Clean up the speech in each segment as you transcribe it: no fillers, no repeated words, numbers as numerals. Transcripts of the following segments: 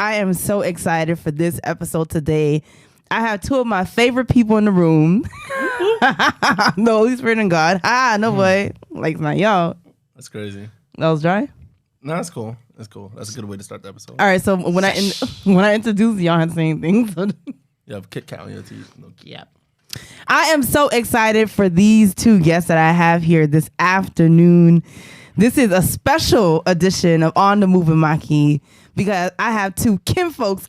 I am so excited for this episode today. I have two of my favorite people in the room. The Holy Spirit and God. No way. Like, it's not y'all. That's crazy. That was dry? No, that's cool. That's cool. That's a good way to start the episode. All right, so when I introduce y'all, I have to say anything. So you have Kit Kat on your teeth. No cap. I am so excited for these two guests that I have here this afternoon. This is a special edition of On the Move with Maki because I have two kinfolk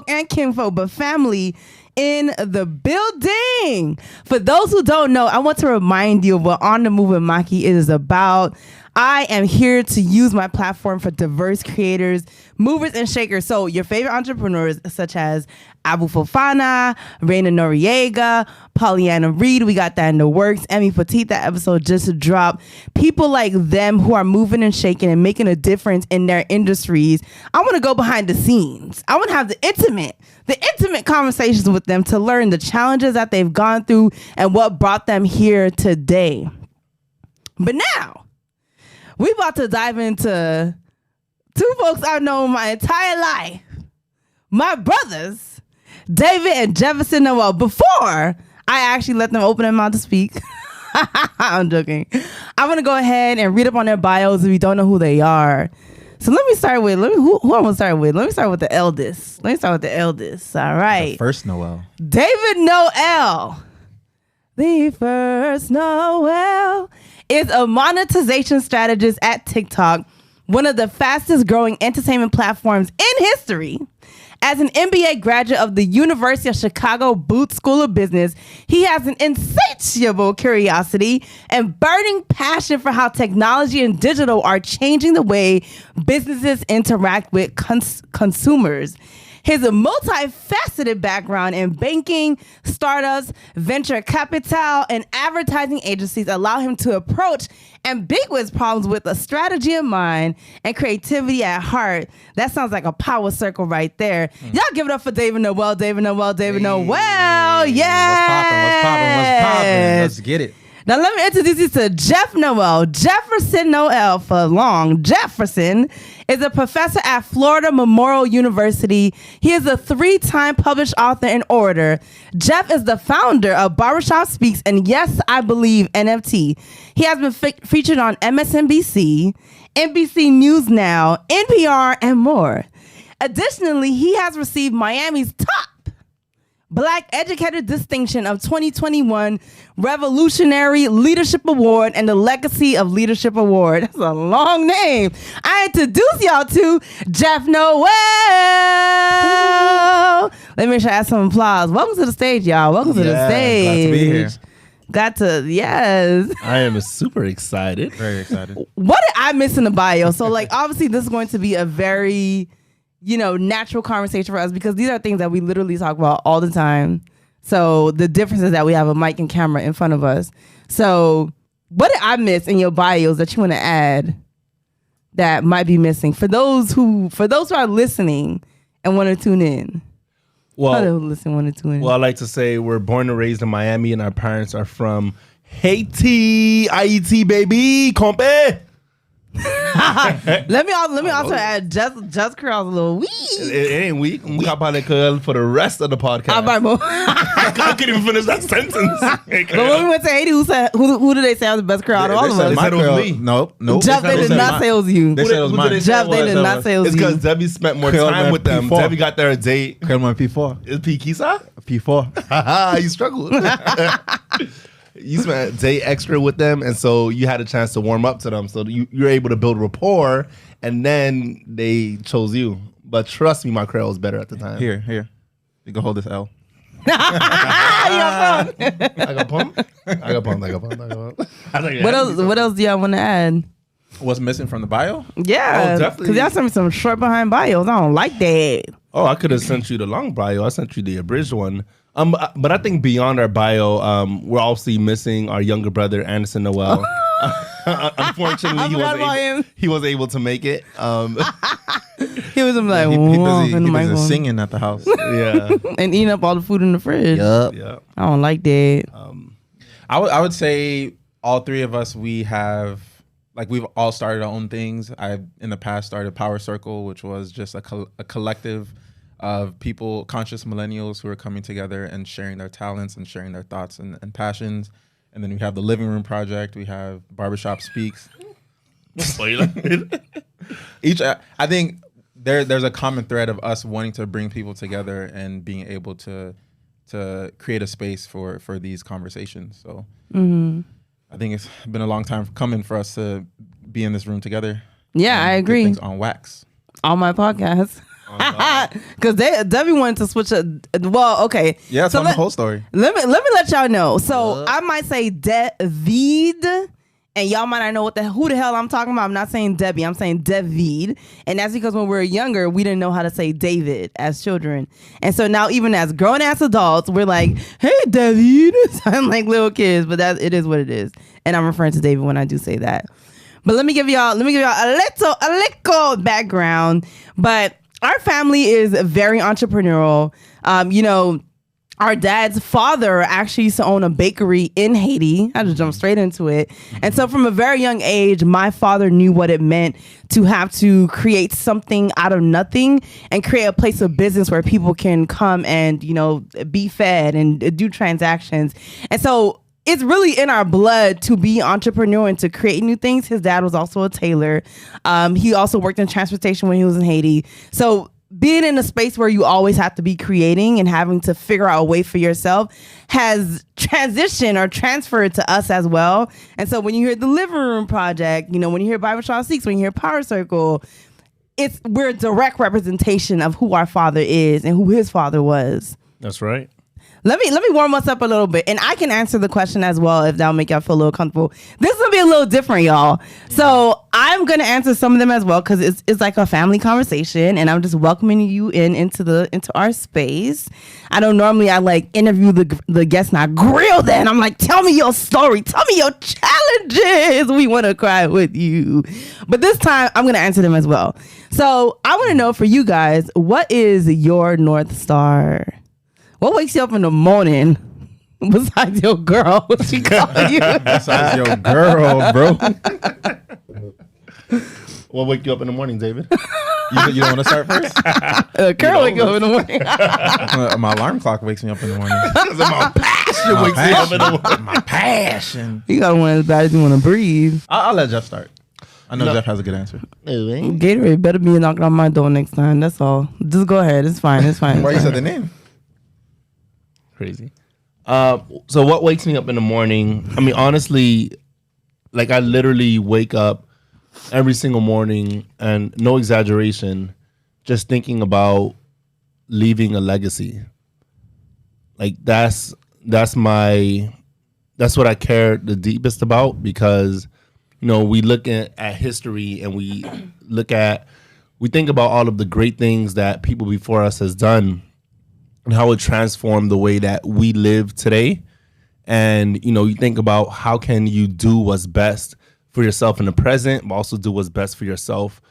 and kinfolk, but family in the building. For those who don't know, I want to remind you of what On the Move with Maki is about. I am here to use my platform for diverse creators, movers, and shakers. So your favorite entrepreneurs such as Abu Fofana, Raina Noriega, Pollyanna Reed, we got that in the works. Emmy Petit, that episode just dropped. People like them who are moving and shaking and making a difference in their industries. I want to go behind the scenes. I want to have the intimate conversations with them to learn the challenges that they've gone through and what brought them here today. But now, we about to dive into two folks I've known my entire life. My brothers, David and Jefferson Noel. Before I actually let them open their mouth to speak, I'm joking. I'm going to go ahead and read up on their bios if you don't know who they are. So let me start with, who I'm going to start with? Let me start with the eldest. All right. The first Noel. David Noel. The first Noel is a monetization strategist at TikTok, one of the fastest growing entertainment platforms in history. As an MBA graduate of the University of Chicago Booth School of Business, he has an insatiable curiosity and burning passion for how technology and digital are changing the way businesses interact with consumers. His multifaceted background in banking, startups, venture capital, and advertising agencies allow him to approach ambiguous problems with a strategy in mind and creativity at heart. That sounds like a power circle right there. Y'all give it up for David Noel. Hey, yeah. What's poppin'? Let's get it. Now let me introduce you to Jeff Noel. Jefferson Noel for long. Jefferson is a professor at Florida Memorial University. He is a 3-time published author and orator. Jeff is the founder of Barbershop Speaks and Yes, I Believe NFT. He has been featured on MSNBC, NBC News Now, NPR, and more. Additionally, he has received Miami's top Black Educator Distinction of 2021 Revolutionary Leadership Award and the Legacy of Leadership Award. That's a long name. I introduce y'all to Jeff Noel. Let me make sure I have some applause. Welcome to the stage, y'all. Welcome to the stage. Glad to be here. Yes. I am super excited. Very excited. What did I miss in the bio? So, obviously, this is going to be a very natural conversation for us because these are things that we literally talk about all the time. So the difference is that we have a mic and camera in front of us. So what did I miss in your bios that you want to add that might be missing for those who are listening and want to tune in? Well, I like to say we're born and raised in Miami and our parents are from Haiti. IET, baby. Compe. let me also add just Curl's a little weak. It ain't weak. We got about curl for the rest of the podcast. I can't even finish that sentence. But when we went to Haiti, who did they say was the best curl out of all of us? They said it was me. Nope. Jeff, they did not say it was you. They said it was mine. Jeff, they did not say it was you. It's because Debbie spent more time with them. Debbie got there a date. Curl my P4. Is P Kisa? P4. You struggled. You spent a day extra with them, and so you had a chance to warm up to them. So you're able to build rapport, and then they chose you. But trust me, my curl was better at the time. Here. You can hold this L. I got pumped. What else do y'all want to add? What's missing from the bio? Yeah, because y'all sent me some short behind bios. I don't like that. Oh, I could have sent you the long bio. I sent you the abridged one. But I think beyond our bio, we're obviously missing our younger brother, Anderson Noel. Unfortunately, he was able to make it. He was like, he busy singing at the house. Yeah, and eating up all the food in the fridge. Yep. Yeah. I don't like that. I would say all three of us, we've all started our own things. I in the past started Power Circle, which was just a collective of people, conscious millennials who are coming together and sharing their talents and sharing their thoughts and passions. And then we have the Living Room Project. We have Barbershop Speaks. I think there's a common thread of us wanting to bring people together and being able to create a space for these conversations. So I think it's been a long time coming for us to be in this room together. Yeah, I agree. Things on wax. On my podcast. Because Debbie wanted to switch it. Well, okay. Yeah, tell me the whole story. Let me let y'all know. So I might say David, and y'all might not know who the hell I'm talking about. I'm not saying Debbie. I'm saying David, and that's because when we were younger, we didn't know how to say David as children, and so now even as grown ass adults, we're like, "Hey, David," sound like little kids, but it is what it is. And I'm referring to David when I do say that. But let me give y'all a little background. But our family is very entrepreneurial. Our dad's father actually used to own a bakery in Haiti. I just jumped straight into it. And so from a very young age, my father knew what it meant to have to create something out of nothing and create a place of business where people can come and, be fed and do transactions. And so it's really in our blood to be entrepreneur and to create new things. His dad was also a tailor. He also worked in transportation when he was in Haiti. So being in a space where you always have to be creating and having to figure out a way for yourself has transitioned or transferred to us as well. And so when you hear the Living Room Project, when you hear Barbershop Speaks, when you hear Power Circle, we're a direct representation of who our father is and who his father was. That's right. Let me warm us up a little bit, and I can answer the question as well if that'll make y'all feel a little comfortable. This is gonna be a little different, y'all. So I'm gonna answer some of them as well because it's like a family conversation, and I'm just welcoming you into our space. I know normally I like interview the guests and I grill them. I'm like, tell me your story, tell me your challenges. We want to cry with you, but this time I'm gonna answer them as well. So I want to know for you guys, what is your North Star? What wakes you up in the morning besides your girl? What she call you? Besides your girl, bro. What wake you up in the morning, David? You don't want to start first? Girl wake you up in the morning. My alarm clock wakes me up in the morning. My passion wakes me up in the morning. My passion. You got one as bad as you want to breathe. I'll let Jeff start. I know Jeff has a good answer. Gatorade better be knocking on my door next time. That's all. Just go ahead. It's fine. Why you said the name? Crazy. So what wakes me up in the morning? I mean, honestly, like I literally wake up every single morning and no exaggeration, just thinking about leaving a legacy. Like that's what I care the deepest about because, we look at history and we think about all of the great things that people before us has done. And how it transformed the way that we live today. And, you think about how can you do what's best for yourself in the present, but also do what's best for yourself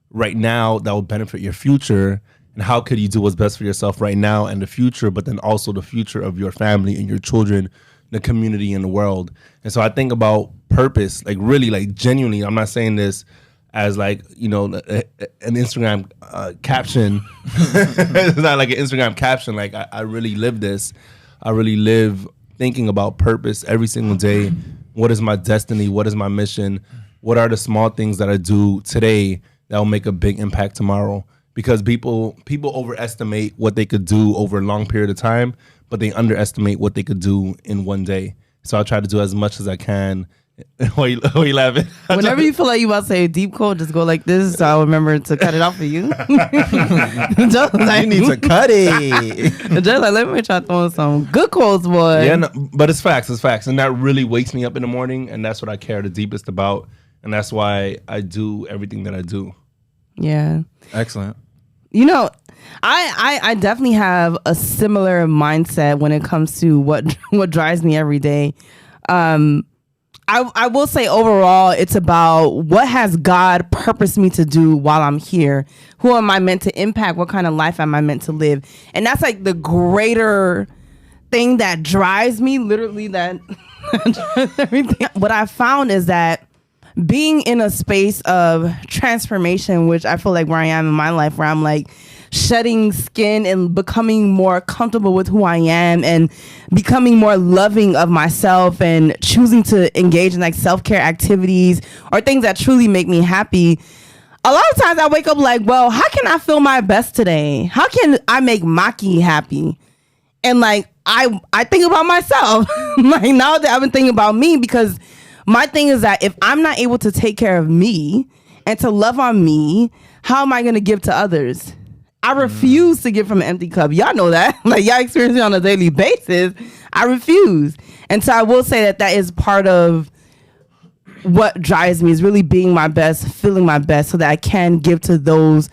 right now that will benefit your future. And how could you do what's best for yourself right now and the future, but then also the future of your family and your children, the community and the world. And so I think about purpose, like really, like genuinely, I'm not saying this as like, an Instagram caption. It's not like an Instagram caption. Like I really live this. I really live thinking about purpose every single day. What is my destiny? What is my mission? What are the small things that I do today that will make a big impact tomorrow? Because people overestimate what they could do over a long period of time, but they underestimate what they could do in one day. So I try to do as much as I can. Why you laughing? Whenever you feel like you about to say a deep quote, just go like this. So I'll remember to cut it off for you. Just like, you need to cut it. Just like, let me try throwing some good quotes, boy. Yeah, no, but it's facts. And that really wakes me up in the morning, and that's what I care the deepest about, and that's why I do everything that I do. Yeah. Excellent. I definitely have a similar mindset when it comes to what drives me every day. I will say overall, it's about what has God purposed me to do while I'm here? Who am I meant to impact? What kind of life am I meant to live? And that's like the greater thing that drives me, literally that drives everything. What I found is that being in a space of transformation, which I feel like where I am in my life, where I'm like, shedding skin and becoming more comfortable with who I am and becoming more loving of myself and choosing to engage in like self-care activities or things that truly make me happy, a lot of times I wake up like, well, how can I feel my best today? How can I make Maki happy? And like, I think about myself. Like now that I've been thinking about me, because my thing is that if I'm not able to take care of me and to love on me, how am I going to give to others? I refuse to give from an empty cup. Y'all know that. Like y'all experience it on a daily basis. I refuse. And so I will say that that is part of what drives me, is really being my best, feeling my best so that I can give to those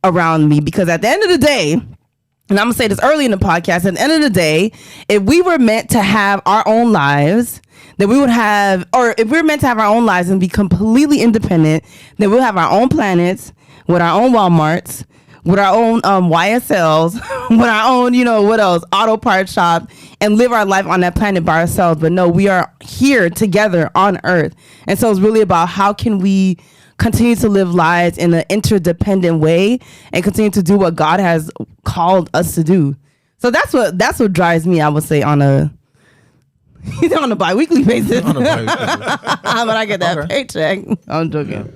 around me. Because at the end of the day, and I'm going to say this early in the podcast, at the end of the day, if we were meant to have our own lives, that we would have, or if we're meant to have our own lives and be completely independent, then we'll have our own planets with our own Walmarts, with our own YSLs, with our own, what else, auto parts shop, and live our life on that planet by ourselves. But no, we are here together on Earth. And so it's really about how can we continue to live lives in an interdependent way and continue to do what God has called us to do. So that's what drives me, I would say, on a bi-weekly basis. But I get that paycheck. I'm joking.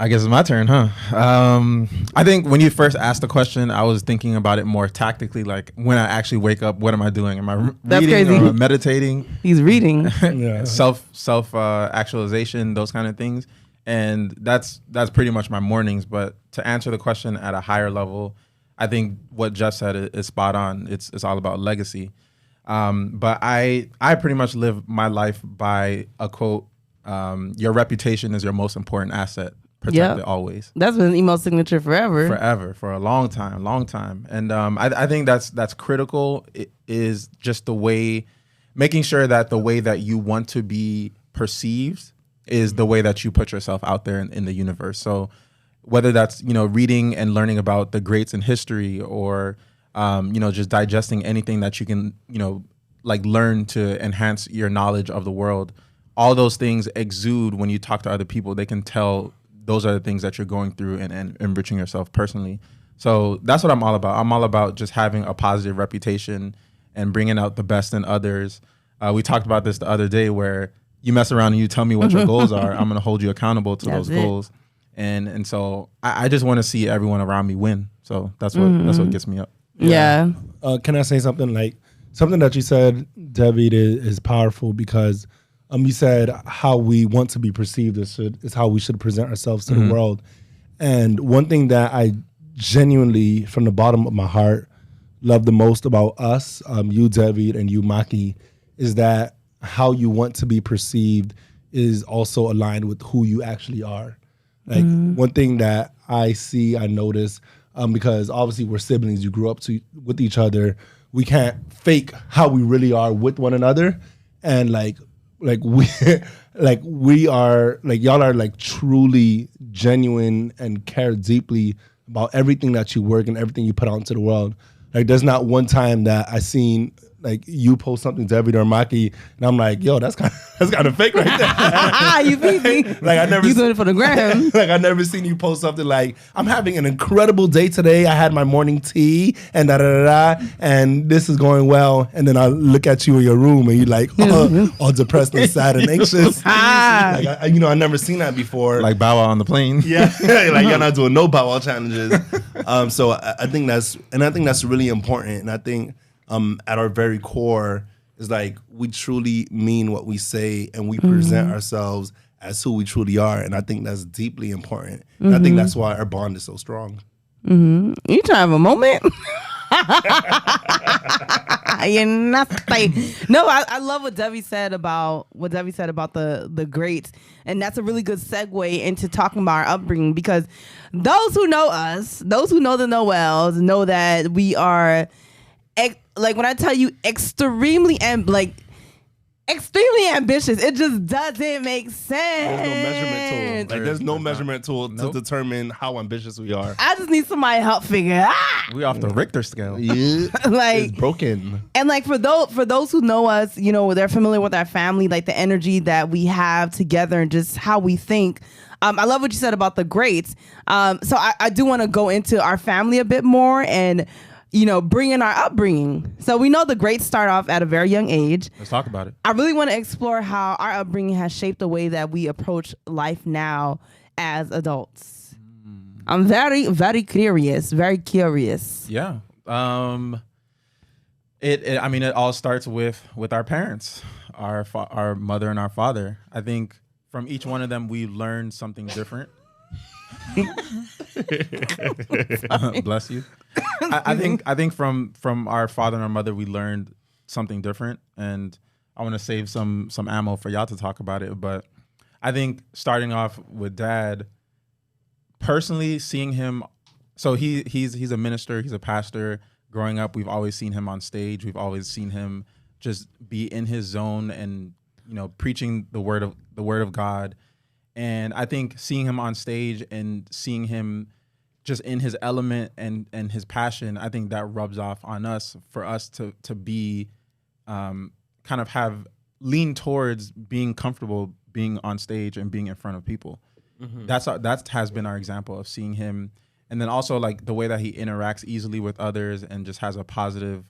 I guess it's my turn, huh? I think when you first asked the question, I was thinking about it more tactically, like when I actually wake up, what am I doing? Am I reading crazy. or meditating? He's reading. Yeah. self actualization, those kind of things. And that's pretty much my mornings. But to answer the question at a higher level, I think what Jeff said is spot on. It's all about legacy. But I pretty much live my life by a quote, your reputation is your most important asset. Protect it always. That's been an email signature forever. For a long time. And I think that's critical. It is just the way, making sure that the way that you want to be perceived is the way that you put yourself out there in the universe. So whether that's, reading and learning about the greats in history or, just digesting anything that you can, like learn to enhance your knowledge of the world, all those things exude when you talk to other people. They can tell those are the things that you're going through and enriching yourself personally. So that's what I'm all about. I'm all about just having a positive reputation and bringing out the best in others. We talked about this the other day where you mess around and you tell me what your goals are. I'm going to hold you accountable to those goals. And so I just want to see everyone around me win. So that's what gets me up. Yeah. Can I say something? Like something that you said, David, is powerful because you said how we want to be perceived is how we should present ourselves to the world. And one thing that I genuinely, from the bottom of my heart, love the most about us, you, David, and you, Maki, is that how you want to be perceived is also aligned with who you actually are. Like one thing that I notice, because obviously we're siblings, you grew up with each other. We can't fake how we really are with one another. And we are like, y'all are like truly genuine and care deeply about everything that you work and everything you put out into the world. Like there's not one time that I seen like you post something to David or Maki and I'm like, yo, that's kind of fake right there. You beat me. Like I never you doing it for the gram. Like I never seen you post something like, I'm having an incredible day today. I had my morning tea and da da da da, and this is going well. And then I look at you in your room and you're like, all depressed and sad and anxious. Like I never seen that before. Like Bow Wow on the plane. Yeah, like you're not doing no Bow Wow challenges. So I think that's really important. And I think at our very core is like we truly mean what we say and we present ourselves as who we truly are. And I think that's deeply important. And I think that's why our bond is so strong. You trying to have a moment? You're nothing. No, I love what Debbie said about the greats, and that's a really good segue into talking about our upbringing, because those who know us, those who know the Noels, know that we are like when I tell you extremely ambitious. It just doesn't make sense. There's no measurement tool to determine how ambitious we are. I just need somebody to help figure it out. We off the Richter scale. Yeah, like it's broken. And like for those who know us, they're familiar with our family, like the energy that we have together and just how we think. I love what you said about the greats. So I do want to go into our family a bit more and, bring in our upbringing. So we know the greats start off at a very young age. Let's talk about it. I really want to explore how our upbringing has shaped the way that we approach life now as adults. I'm very, very curious. Very curious. Yeah. It all starts with our parents, our mother and our father. I think from each one of them, we learned something different. Bless you. I think from our father and our mother, we learned something different, and I want to save some ammo for y'all to talk about it. But I think starting off with Dad, personally seeing him, so he's a minister, he's a pastor. Growing up, we've always seen him on stage. We've always seen him just be in his zone and preaching the word of God. And I think seeing him on stage and seeing him just in his element and his passion, I think that rubs off on us for us to be kind of have lean towards being comfortable being on stage and being in front of people. Mm-hmm. That has been our example of seeing him. And then also like the way that he interacts easily with others and just has a positive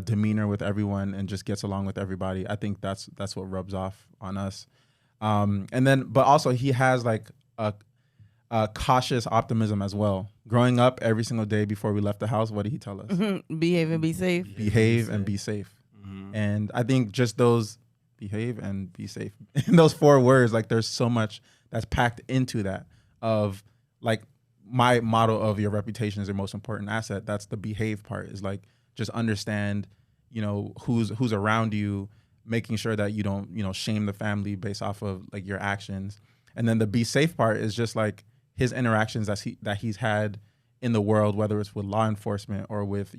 demeanor with everyone and just gets along with everybody. I think that's what rubs off on us. But also he has like a cautious optimism as well. Growing up every single day before we left the house, what did he tell us? Mm-hmm. Behave and be safe. Behave and be safe. Mm-hmm. And I think just those behave and be safe. In those 4 words, like there's so much that's packed into that of like my motto of your reputation is your most important asset. That's the behave part, is like just understand, who's around you, making sure that you don't, shame the family based off of like your actions. And then the be safe part is just like his interactions that he's had in the world, whether it's with law enforcement or with,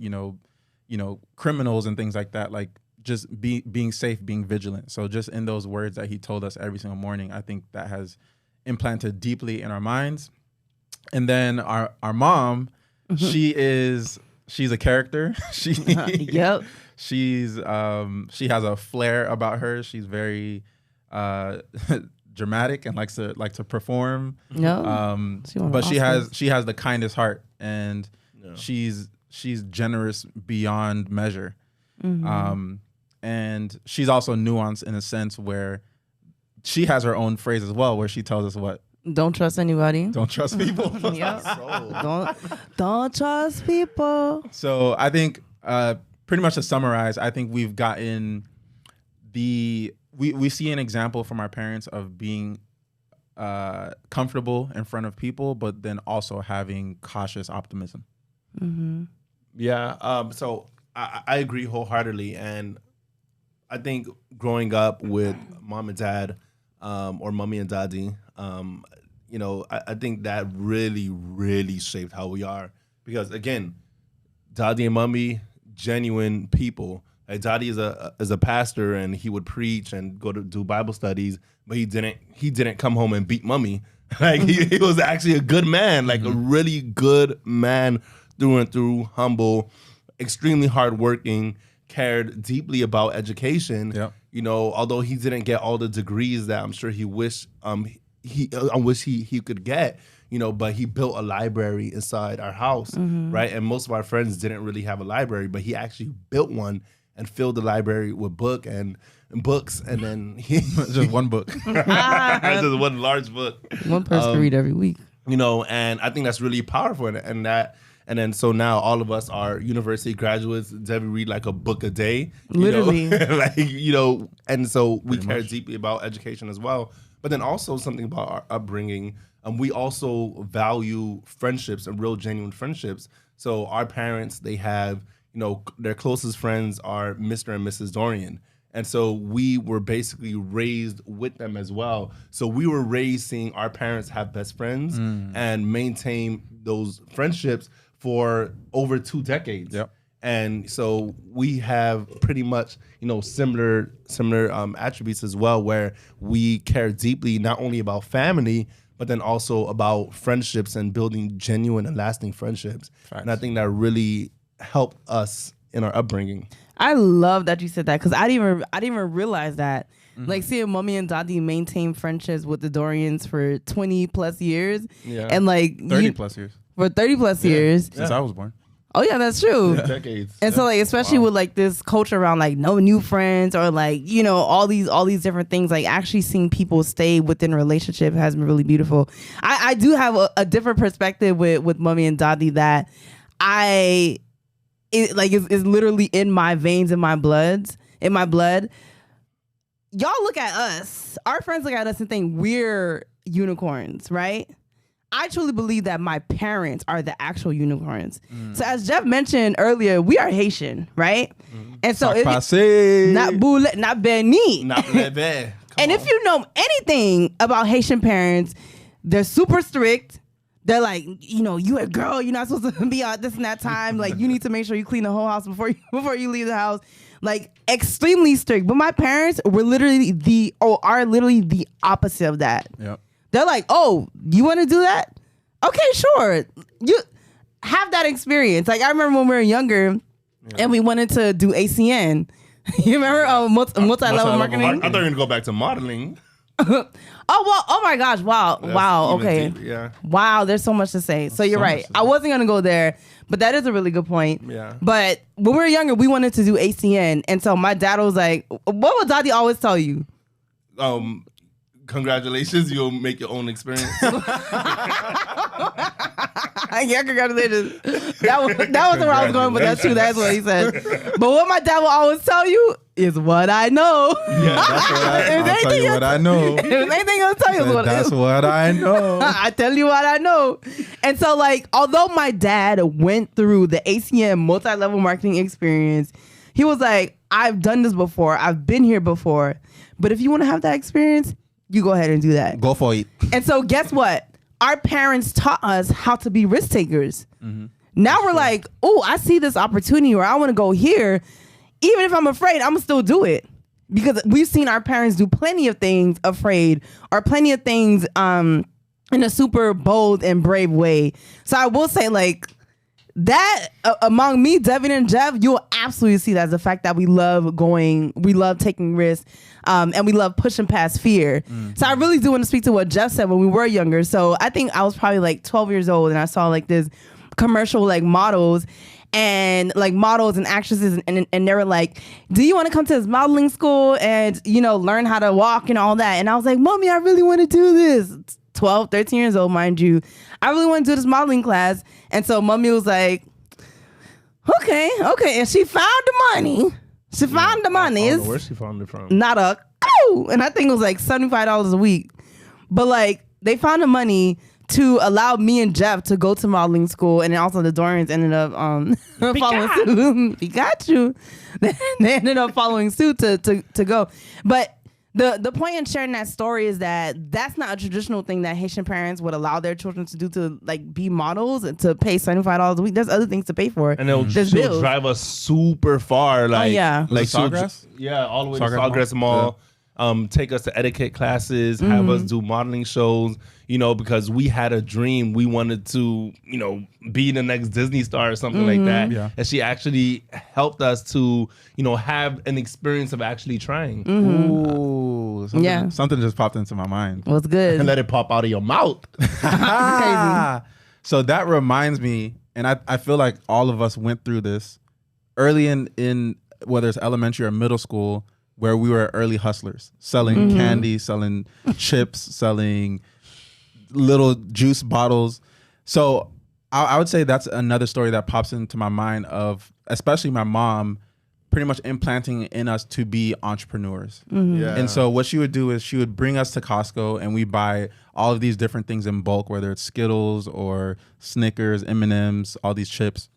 criminals and things like that, like just being safe, being vigilant. So just in those words that he told us every single morning, I think that has implanted deeply in our minds. And then our mom, mm-hmm. she's a character. Yep. She has a flair about her. She's very dramatic and likes to perform. No. But she has the kindest heart, and she's generous beyond measure. Mm-hmm. And she's also nuanced in a sense where she has her own phrase as well, where she tells us what. Don't trust anybody. Don't trust people. Don't trust people. So I think pretty much to summarize, I think we've gotten we see an example from our parents of being comfortable in front of people, but then also having cautious optimism. Mm-hmm. Yeah. So I agree wholeheartedly, and I think growing up with mom and dad, or mommy and daddy, I think that really, really shaped how we are. Because again, daddy and mommy, genuine people. Like daddy is a pastor, and he would preach and go to do Bible studies, but he didn't come home and beat mommy. Like he was actually a good man, like a really good man through and through, humble, extremely hardworking, cared deeply about education. Yep. Although he didn't get all the degrees that I'm sure he wished he could get, but he built a library inside our house, mm-hmm. right? And most of our friends didn't really have a library, but he actually built one and filled the library with books, and then just one book, just one large book. One person read every week. And I think that's really powerful, and then so now all of us are university graduates. Debbie read like a book a day, literally, and so we care deeply about education as well. But then also something about our upbringing. We also value friendships and real genuine friendships. So our parents, they have, their closest friends are Mr. and Mrs. Dorian. And so we were basically raised with them as well. So we were raised seeing our parents have best friends and maintain those friendships for over 2 decades. Yep. And so we have pretty much, similar attributes as well, where we care deeply not only about family, but then also about friendships and building genuine and lasting friendships. Facts. And I think that really helped us in our upbringing. I love that you said that, because I didn't even realize that. Like seeing mommy and daddy maintain friendships with the Dorians for 20 plus years. Yeah. And like 30 plus years for 30 plus years. since I was born. Oh yeah, that's true. Decades. And so like especially with like this culture around like no new friends or like, you know, all these different things, like actually seeing people stay within a relationship has been really beautiful. I do have a different perspective with mommy and daddy that is literally in my veins, in my blood. Y'all look at us, our friends look at us and think we're unicorns, right? I truly believe that my parents are the actual unicorns. So as Jeff mentioned earlier, we are Haitian, right? And so not boule, not béni. Not lebe. And if you know anything about Haitian parents, they're super strict. They're like, you know, you a girl, you're not supposed to be out this and that time. Like, you need to make sure you clean the whole house before you leave the house. Like, extremely strict. But my parents were are literally the opposite of that. Yep. They're like, oh, you want to do that? Okay, sure. You have that experience. Like, I remember when we were younger and we wanted to do ACN. You remember multi-level marketing? I thought you were going to go back to modeling. Oh my gosh, wow, okay. Deep, yeah. Wow, there's so much to say. So you're right. I wasn't going to go there, but that is a really good point. Yeah. But when we were younger, we wanted to do ACN. And so my dad was like, what would daddy always tell you? Congratulations, you'll make your own experience. Yeah, congratulations. That wasn't where I was going, but that's true. That's what he said. But what my dad will always tell you is what I know. Yeah, that's what I'll tell you what I know. If there's anything I'll tell you is That's what I know. I tell you what I know. And so, like, although my dad went through the ACM multi-level marketing experience, he was like, I've done this before. I've been here before. But if you want to have that experience, you go ahead and do that. Go for it. And so guess what? Our parents taught us how to be risk takers. Now we're like, oh, I see this opportunity or I want to go here. Even if I'm afraid, I'm going to still do it. Because we've seen our parents do plenty of things afraid or plenty of things in a super bold and brave way. So I will say, like, that among me, Devin and Jeff, you'll absolutely see that as the fact that we love taking risks, and we love pushing past fear. So I really do want to speak to what Jeff said when we were younger. So I think I was probably like 12 years old and I saw like this commercial, like models and actresses and they were like, do you want to come to this modeling school and, you know, learn how to walk and all that? And I was like, Mommy, I really want to do this. 12, 13 years old, mind you. I really want to do this modeling class. And so Mommy was like, okay. And she found the money. I don't know where she found it from. Not a clue. And I think it was like $75 a week. But like, they found the money to allow me and Jeff to go to modeling school. And then also the Dorians ended up following suit. Pikachu. They ended up following suit to go. But the point in sharing that story is that that's not a traditional thing that Haitian parents would allow their children to do, to like be models and to pay $75 a week. There's other things to pay for. And she'll drive us super far. Like, like Sawgrass? Yeah, all the way to Sawgrass Sawgrass Mall. Take us to etiquette classes, have us do modeling shows, you know, because we had a dream. We wanted to, you know, be the next Disney star or something like that. Yeah. And she actually helped us to, you know, have an experience of actually trying. Ooh, something just popped into my mind. What's good? And let it pop out of your mouth. Crazy. So that reminds me, and I feel like all of us went through this early in whether it's elementary or middle school, where we were early hustlers, selling candy, selling chips, selling little juice bottles. So I would say that's another story that pops into my mind of, especially my mom, pretty much implanting in us to be entrepreneurs. Yeah. And so what she would do is she would bring us to Costco and we buy all of these different things in bulk, whether it's Skittles or Snickers, M&Ms, all these chips.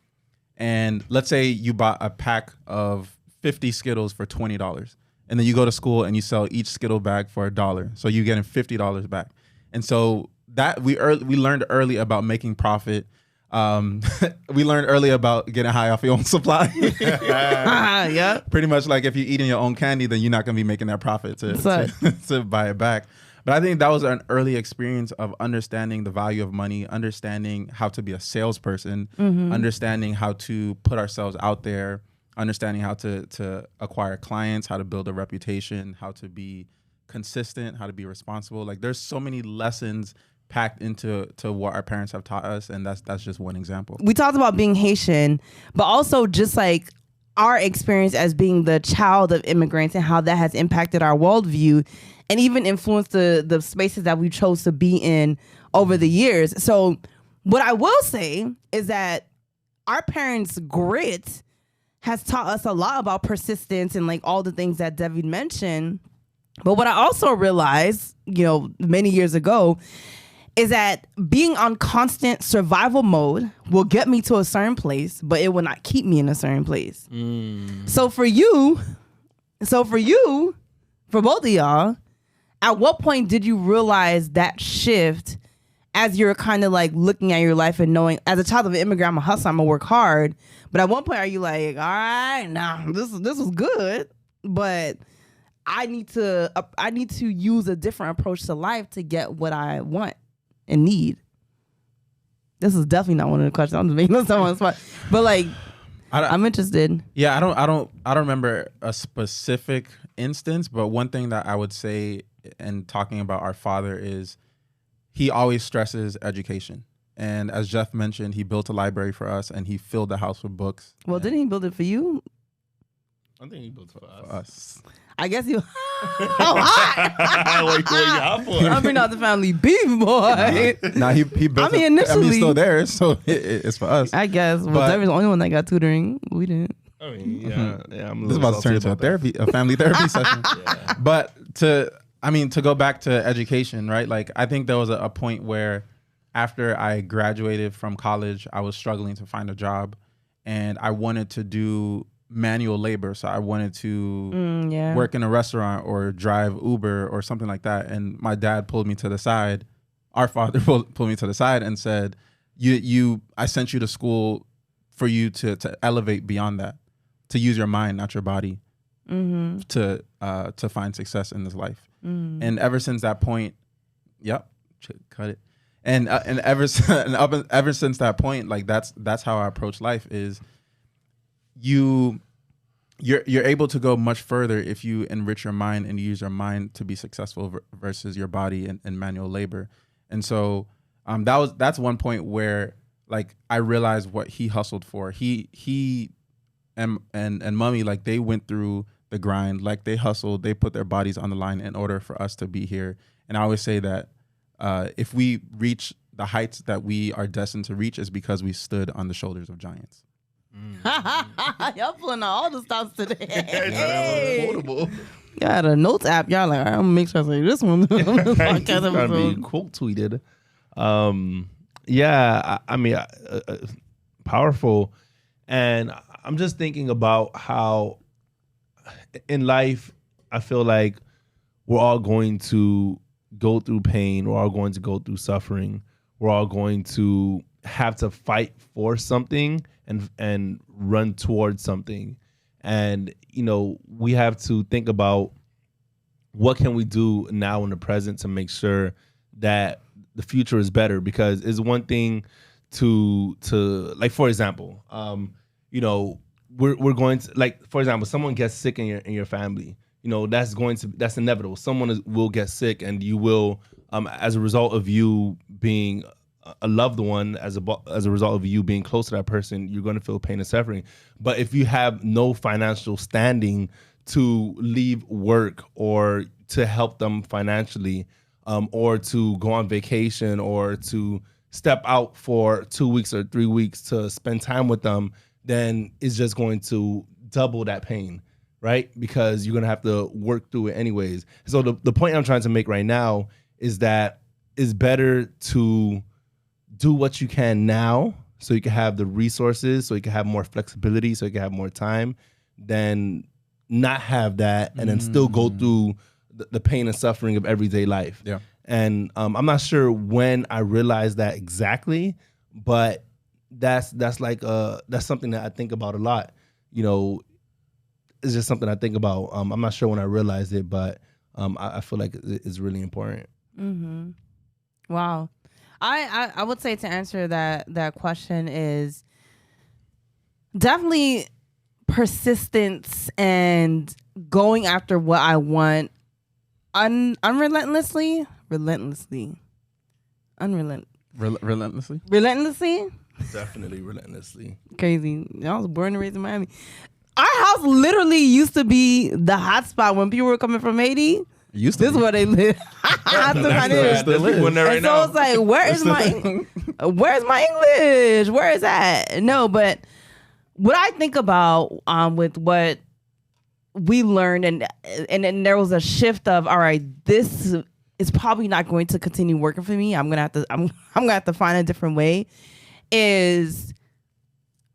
And let's say you bought a pack of 50 Skittles for $20. And then you go to school and you sell each Skittle bag for $1. So you're getting $50 back. And so that we learned early about making profit. We learned early about getting high off your own supply. Yeah. Pretty much like if you're eating your own candy, then you're not going to be making that profit to buy it back. But I think that was an early experience of understanding the value of money, understanding how to be a salesperson, understanding how to put ourselves out there, understanding how to acquire clients, how to build a reputation, how to be consistent, how to be responsible. Like there's so many lessons packed into what our parents have taught us, and that's just one example. We talked about being Haitian, but also just like our experience as being the child of immigrants and how that has impacted our worldview and even influenced the spaces that we chose to be in over the years. So what I will say is that our parents' grit has taught us a lot about persistence and like all the things that David mentioned. But what I also realized, many years ago, is that being on constant survival mode will get me to a certain place, but it will not keep me in a certain place. So for both of y'all, at what point did you realize that shift as you're kind of like looking at your life and knowing, as a child of an immigrant, I'm a hustler, I'm gonna work hard. But at one point, are you like, all right, nah, this was good, but I need to use a different approach to life to get what I want and need? This is definitely not one of the questions. I'm just making someone on the spot, but like, I'm interested. Yeah, I don't remember a specific instance, but one thing that I would say, and talking about our father, is he always stresses education. And as Jeff mentioned, he built a library for us and he filled the house with books. Well, didn't he build it for you? I think he built it for us. I guess you. Oh, hot. Wait, I'm not the family beef, boy. Nah, he built. I mean, initially, he's still there, so it's for us. I guess. Well, Devin's the only one that got tutoring. We didn't. I mean, yeah. I'm this is about to turn into a family therapy session. Yeah. But to go back to education, right? Like, I think there was a point where after I graduated from college, I was struggling to find a job, and I wanted to do manual labor. So I wanted to work in a restaurant or drive Uber or something like that. And my dad pulled me to the side. Our father pulled me to the side and said, I sent you to school for you to elevate beyond that, to use your mind, not your body, to find success in this life. And ever since that point, cut it. And ever since that point, like that's how I approach life. Is you're able to go much further if you enrich your mind and use your mind to be successful versus your body and manual labor. And so that's one point where like I realized what he hustled for. He and mommy, like they went through the grind, like they hustled, they put their bodies on the line in order for us to be here. And I always say that if we reach the heights that we are destined to reach, is because we stood on the shoulders of giants. Y'all pulling out all the stops today. Hey. Quotable. Got a notes app. Y'all like, I'm gonna make sure I say this one. Podcast Trying to be quote tweeted. I mean, powerful. And I'm just thinking about how in life, I feel like we're all going to go through pain. We're all going to go through suffering. We're all going to have to fight for something and run towards something. And, we have to think about what can we do now in the present to make sure that the future is better. Because it's one thing to like, for example, we're going to, like, for example, someone gets sick in your family. That's inevitable. Someone will get sick, and you will, as a result of you being a loved one, as a result of you being close to that person, you're going to feel pain and suffering. But if you have no financial standing to leave work or to help them financially, or to go on vacation or to step out for 2 weeks or 3 weeks to spend time with them, then it's just going to double that pain. Right? Because you're going to have to work through it anyways. So the point I'm trying to make right now is that it's better to do what you can now so you can have the resources, so you can have more flexibility, so you can have more time, than not have that and then still go through the pain and suffering of everyday life. Yeah. And I'm not sure when I realized that exactly, but that's something that I think about a lot. It's just something I think about. I'm not sure when I realized it, but I feel like it's really important. Mm-hmm. Wow. I would say, to answer that question, is definitely persistence and going after what I want relentlessly. Relentlessly. Definitely relentlessly. Crazy. I was born and raised in Miami. Our house literally used to be the hot spot when people were coming from Haiti. Used to This be. is where they live. There's people in there right And so now. it's like, where's my English? Where is that? No, but what I think about with what we learned and then there was a shift of, all right, this is probably not going to continue working for me. I'm gonna have to find a different way. Is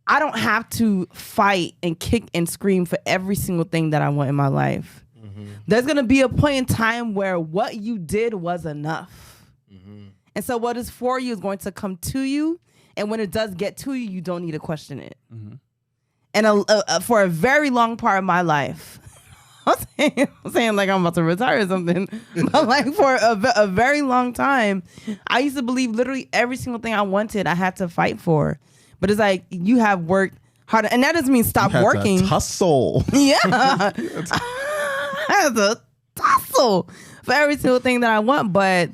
I don't have to fight and kick and scream for every single thing that I want in my life. Mm-hmm. There's going to be a point in time where what you did was enough. Mm-hmm. And so what is for you is going to come to you. And when it does get to you, you don't need to question it. Mm-hmm. And for a very long part of my life, I'm saying like I'm about to retire or something, but like for a very long time, I used to believe literally every single thing I wanted, I had to fight for. But it's like you have worked hard, and that doesn't mean stop working. Tussle. Yeah, I have to tussle for every single thing that I want. But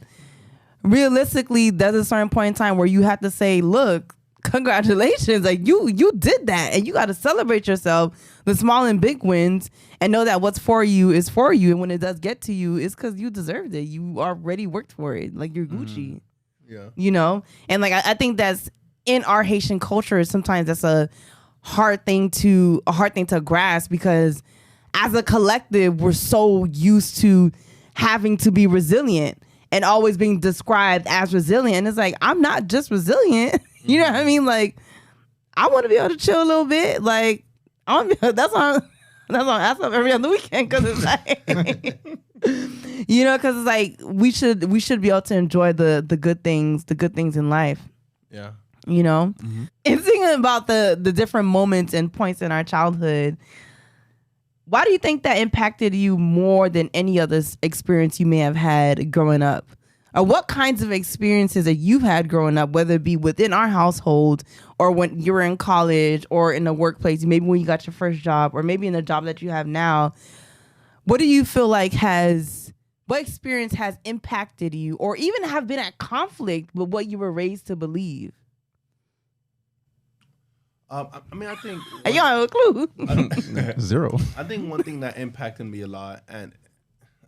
realistically, there's a certain point in time where you have to say, "Look, congratulations! Like you did that, and you got to celebrate yourself, the small and big wins, and know that what's for you is for you. And when it does get to you, it's because you deserved it. You already worked for it. Like you're Gucci. Yeah, you know. And like I think that's in our Haitian culture. Sometimes that's a hard thing to grasp because as a collective, we're so used to having to be resilient and always being described as resilient. And it's like, I'm not just resilient. You know what I mean? Like, I want to be able to chill a little bit. Like, I want to be, that's on every other weekend because it's like, you know, because it's like we should be able to enjoy the good things in life. yeah. You know, and thinking about the different moments and points in our childhood, why do you think that impacted you more than any other experience you may have had growing up? Or what kinds of experiences that you've had growing up, whether it be within our household or when you were in college or in the workplace, maybe when you got your first job or maybe in the job that you have now, what do you feel like what experience has impacted you or even have been at conflict with what you were raised to believe? I mean, I think You don't have a clue. Zero. I think one thing that impacted me a lot, and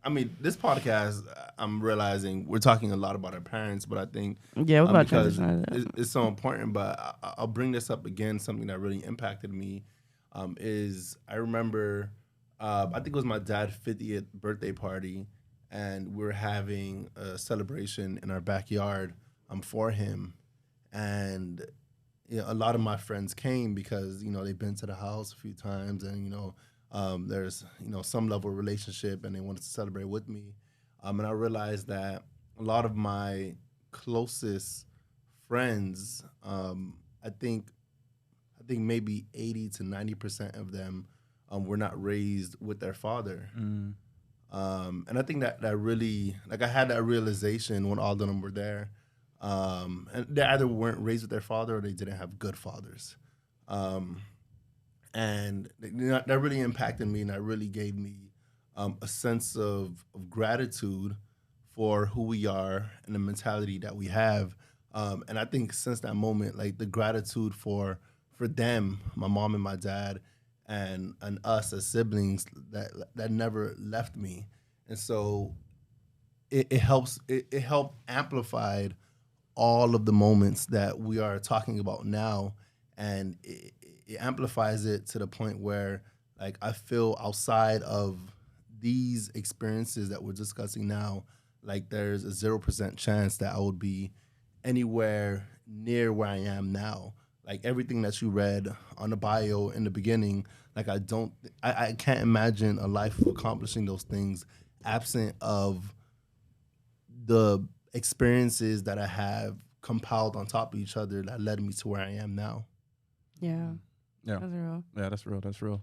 I mean, this podcast, I'm realizing we're talking a lot about our parents, but I think Yeah, we're about because to it's so important. But I'll bring this up again. Something that really impacted me is I remember, I think it was my dad's 50th birthday party, and we were having a celebration in our backyard for him, and a lot of my friends came because they've been to the house a few times, and there's some level of relationship, and they wanted to celebrate with me. And I realized that a lot of my closest friends, I think maybe 80 to 90% of them were not raised with their father. And I think that really, like, I had that realization when all of them were there. And they either weren't raised with their father or they didn't have good fathers. And that really impacted me, and that really gave me a sense of gratitude for who we are and the mentality that we have. And I think since that moment, like the gratitude for them, my mom and my dad, and us as siblings, that never left me. And so it helped amplified all of the moments that we are talking about now, and it amplifies it to the point where, like, I feel outside of these experiences that we're discussing now, like there's a 0% chance that I would be anywhere near where I am now. Like everything that you read on the bio in the beginning, like I can't imagine a life of accomplishing those things absent of the experiences that I have compiled on top of each other that led me to where I am now. Yeah. Yeah. That's real. Yeah, that's real. That's real.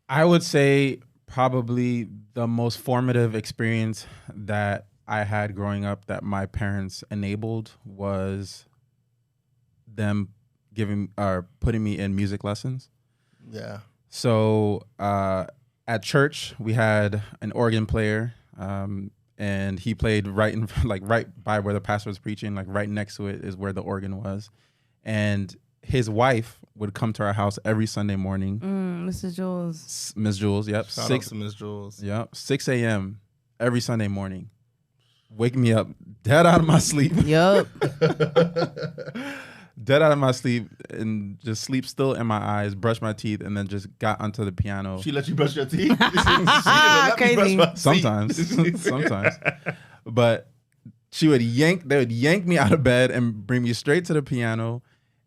I would say probably the most formative experience that I had growing up that my parents enabled was them putting me in music lessons. Yeah. So at church, we had an organ player, and he played right by where the pastor was preaching, like right next to it is where the organ was. And his wife would come to our house every Sunday morning. Mrs. Jules. Miss Jules, yep. Shout out to Miss Jules. Yep. 6 a.m. every Sunday morning. Wake me up dead out of my sleep. Yup. Dead out of my sleep and just sleep still in my eyes, brush my teeth, and then just got onto the piano. She let you brush your teeth? Crazy. Sometimes. But they would yank me out of bed and bring me straight to the piano.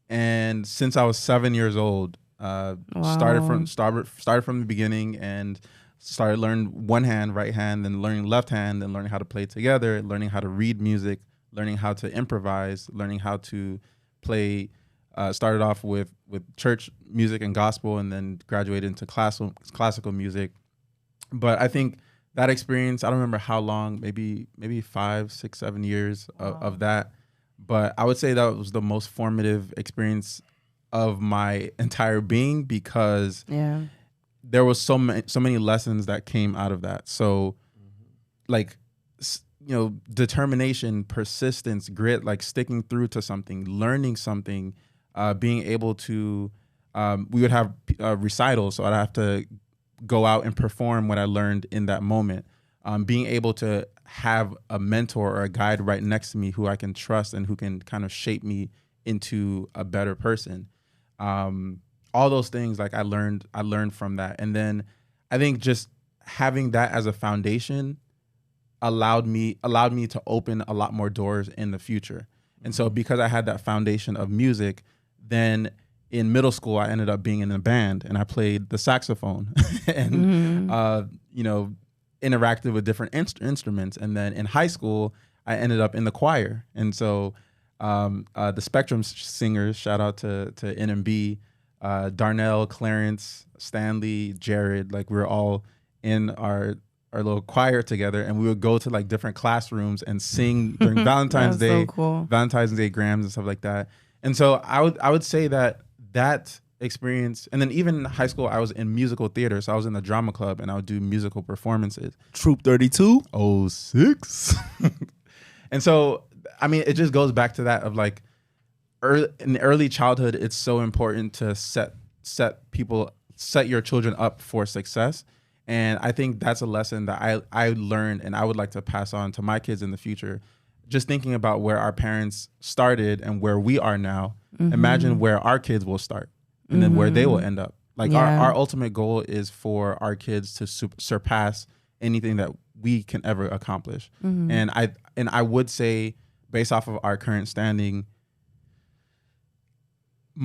And since I was 7 years old, started from the beginning and started learning one hand, right hand, then learning left hand, then learning how to play together, learning how to read music, learning how to improvise, learning how to play. Started off with church music and gospel, and then graduated into classical music. But I think that experience, I don't remember how long, maybe 5, 6, 7 years of that. But I would say that was the most formative experience of my entire being, because there was so many lessons that came out of that. So like, determination, persistence, grit, like sticking through to something, learning something, being able to, we would have recitals. So I'd have to go out and perform what I learned in that moment. Being able to have a mentor or a guide right next to me who I can trust and who can kind of shape me into a better person. All those things, like I learned from that. And then I think just having that as a foundation allowed me to open a lot more doors in the future. And so because I had that foundation of music, then in middle school, I ended up being in a band and I played the saxophone and, interacted with different instruments. And then in high school, I ended up in the choir. And so the Spectrum singers, shout out to NMB, Darnell, Clarence, Stanley, Jared, like we were all in our little choir together, and we would go to like different classrooms and sing during Valentine's Day, so cool. Valentine's Day grams and stuff like that. And so I would say that experience, and then even in high school, I was in musical theater, so I was in the drama club and I would do musical performances. Troop 32? 06. And so, I mean, it just goes back to that of like, in early childhood, it's so important to set your children up for success. And I think that's a lesson that I learned and I would like to pass on to my kids in the future. Just thinking about where our parents started and where we are now, imagine where our kids will start and then where they will end up. Like our ultimate goal is for our kids to surpass anything that we can ever accomplish. And I would say, based off of our current standing,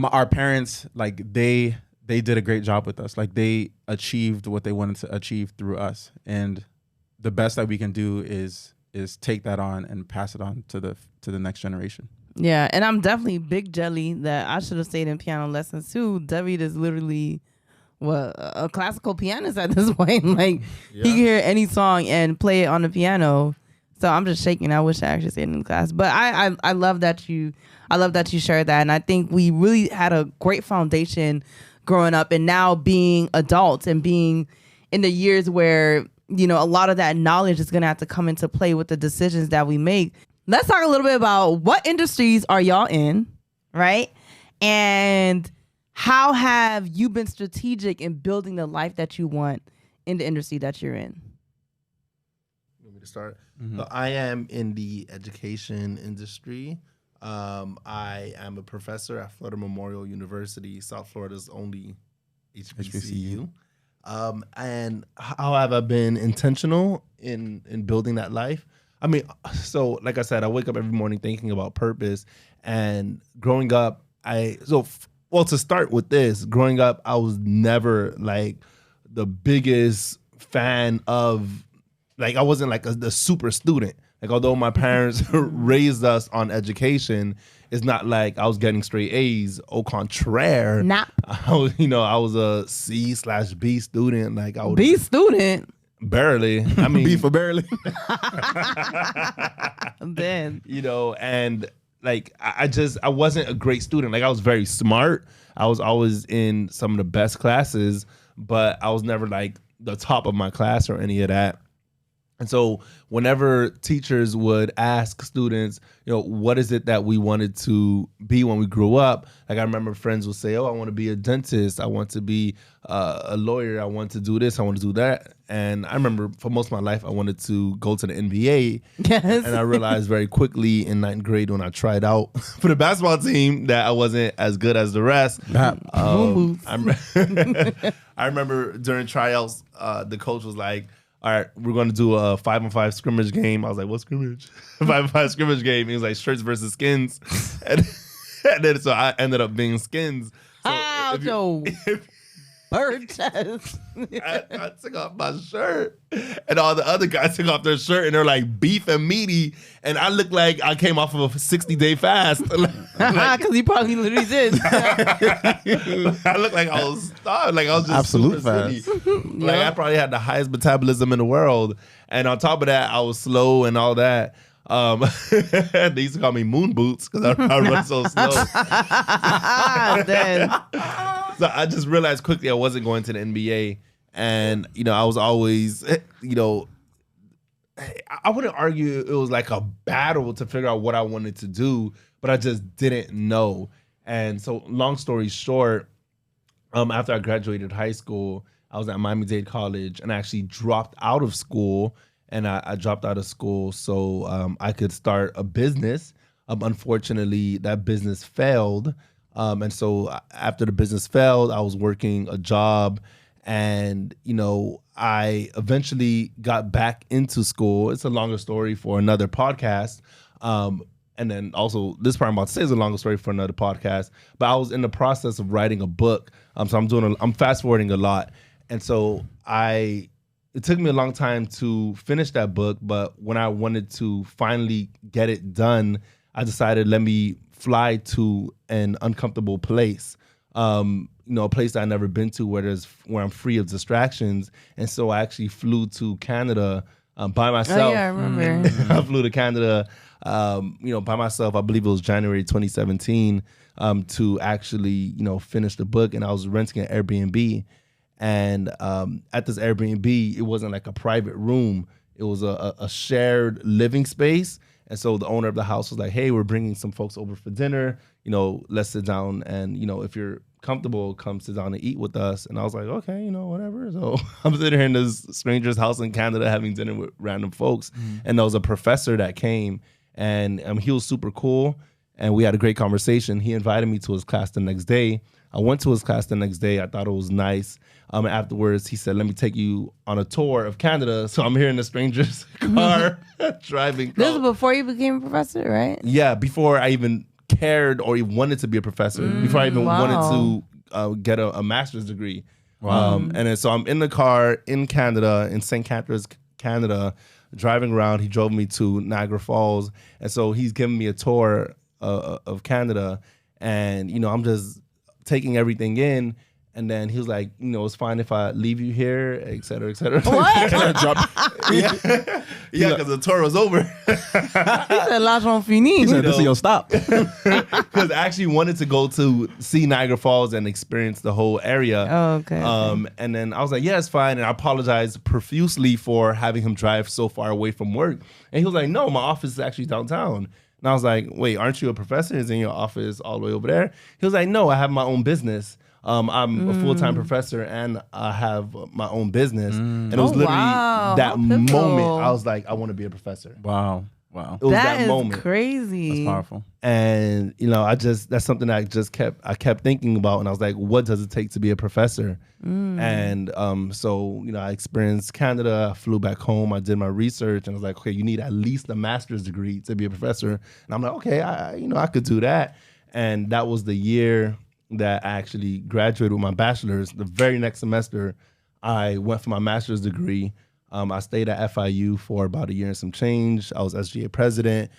our parents, like they did a great job with us. Like they achieved what they wanted to achieve through us. And the best that we can do is take that on and pass it on to the next generation. Yeah, and I'm definitely big jelly that I should have stayed in piano lessons too. David is literally a classical pianist at this point. Like he can hear any song and play it on the piano. So I'm just shaking. I wish I actually stayed in class. But I love that you shared that. And I think we really had a great foundation growing up, and now being adults and being in the years where, a lot of that knowledge is going to have to come into play with the decisions that we make. Let's talk a little bit about what industries are y'all in, right? And how have you been strategic in building the life that you want in the industry that you're in? Want me to start? So I am in the education industry. I am a professor at Florida Memorial University, South Florida's only HBCU. And how have I been intentional in building that life? I mean, so like I said, I wake up every morning thinking about purpose. And growing up, to start with this, growing up, I was never like the biggest fan of, like I wasn't like the super student. Like although my parents raised us on education, it's not like I was getting straight A's. Au contraire, I was a C/B student. Like I would B student. Barely. I mean, B for barely. I'm dead. And like I wasn't a great student. Like I was very smart. I was always in some of the best classes, but I was never like the top of my class or any of that. And so whenever teachers would ask students, what is it that we wanted to be when we grew up? Like I remember friends would say, oh, I want to be a dentist. I want to be a lawyer. I want to do this. I want to do that. And I remember for most of my life, I wanted to go to the NBA. Yes. And I realized very quickly in ninth grade when I tried out for the basketball team that I wasn't as good as the rest. I remember during tryouts, the coach was like, all right, we're going to do a 5-on-5 scrimmage game. I was like, what scrimmage? 5-on-5 scrimmage game. He was like, shirts versus skins. And then so I ended up being skins. So bird chest. I took off my shirt, and all the other guys took off their shirt, and they're like beef and meaty, and I looked like I came off of a 60-day fast. Because you probably literally did. I looked like I was starved, like I was just absolute super fast. skinny. Like I probably had the highest metabolism in the world, and on top of that, I was slow and all that. They used to call me moon boots because I run so slow. So I just realized quickly I wasn't going to the NBA, and I was always, I wouldn't argue it was like a battle to figure out what I wanted to do, but I just didn't know. And so, long story short, after I graduated high school, I was at Miami-Dade College, and I actually dropped out of school. And I dropped out of school so I could start a business. Unfortunately, that business failed. And so after the business failed, I was working a job. And, I eventually got back into school. It's a longer story for another podcast. And then also, this part I'm about to say is a longer story for another podcast. But I was in the process of writing a book. So I'm fast forwarding a lot. And so it took me a long time to finish that book, but when I wanted to finally get it done, I decided let me fly to an uncomfortable place, a place that I've never been to where I'm free of distractions. And so I actually flew to Canada by myself. Oh, yeah, I remember. I flew to Canada, by myself. I believe it was January 2017 to actually, finish the book. And I was renting an Airbnb. And at this Airbnb, it wasn't like a private room. It was a shared living space. And so the owner of the house was like, hey, we're bringing some folks over for dinner. Let's sit down. And, if you're comfortable, come sit down and eat with us. And I was like, okay, whatever. So I'm sitting here in this stranger's house in Canada having dinner with random folks. Mm-hmm. And there was a professor that came, and he was super cool. And we had a great conversation. He invited me to his class the next day. I went to his class the next day. I thought it was nice. Afterwards, he said, let me take you on a tour of Canada. So I'm here in a stranger's car driving. This was before you became a professor, right? Yeah, before I even cared or even wanted to be a professor. Before I even wanted to get a master's degree. Wow. And then so I'm in the car in Canada, in St. Catharines, Canada, driving around. He drove me to Niagara Falls. And so he's giving me a tour of Canada. And, I'm just taking everything in. And then he was like, it's fine if I leave you here, et cetera, et cetera. What? Yeah, because the tour was over. He said, l'argent fini. He said, this is your stop. Because I actually wanted to go to see Niagara Falls and experience the whole area. Oh, okay. And then I was like, yeah, it's fine. And I apologized profusely for having him drive so far away from work. And he was like, no, my office is actually downtown. And I was like, wait, aren't you a professor? Is in your office all the way over there? He was like, no, I have my own business. I'm a full-time professor and I have my own business. And it was literally that moment I was like, I want to be a professor. Wow. It was that moment. Crazy. That's powerful. And, that's something I kept thinking about. And I was like, what does it take to be a professor? And so, I experienced Canada. I flew back home. I did my research and I was like, okay, you need at least a master's degree to be a professor. And I'm like, okay, I could do that. And that was the year that I actually graduated with my bachelor's. The very next semester, I went for my master's degree. I stayed at FIU for about a year and some change. I was SGA president,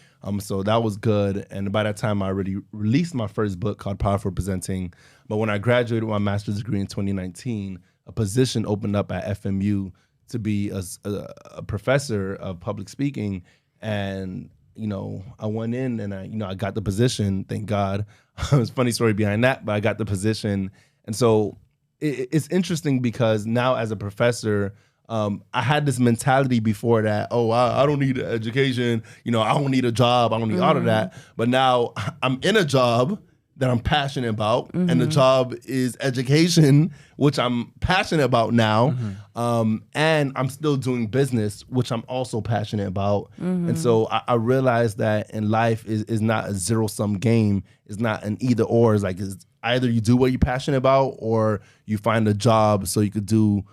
so that was good. And by that time, I already released my first book called Powerful Presenting. But when I graduated with my master's degree in 2019, a position opened up at FMU to be a professor of public speaking. And I went in and I got the position. Thank God. It's a funny story behind that, but I got the position. And so it's interesting because now as a professor, I had this mentality before that, I don't need an education, I don't need a job, I don't need all of that. But now I'm in a job that I'm passionate about, and the job is education, which I'm passionate about now. And I'm still doing business, which I'm also passionate about. And so I realized that in life is not a zero-sum game. It's not an either or. It's like it's either you do what you're passionate about or you find a job so you could do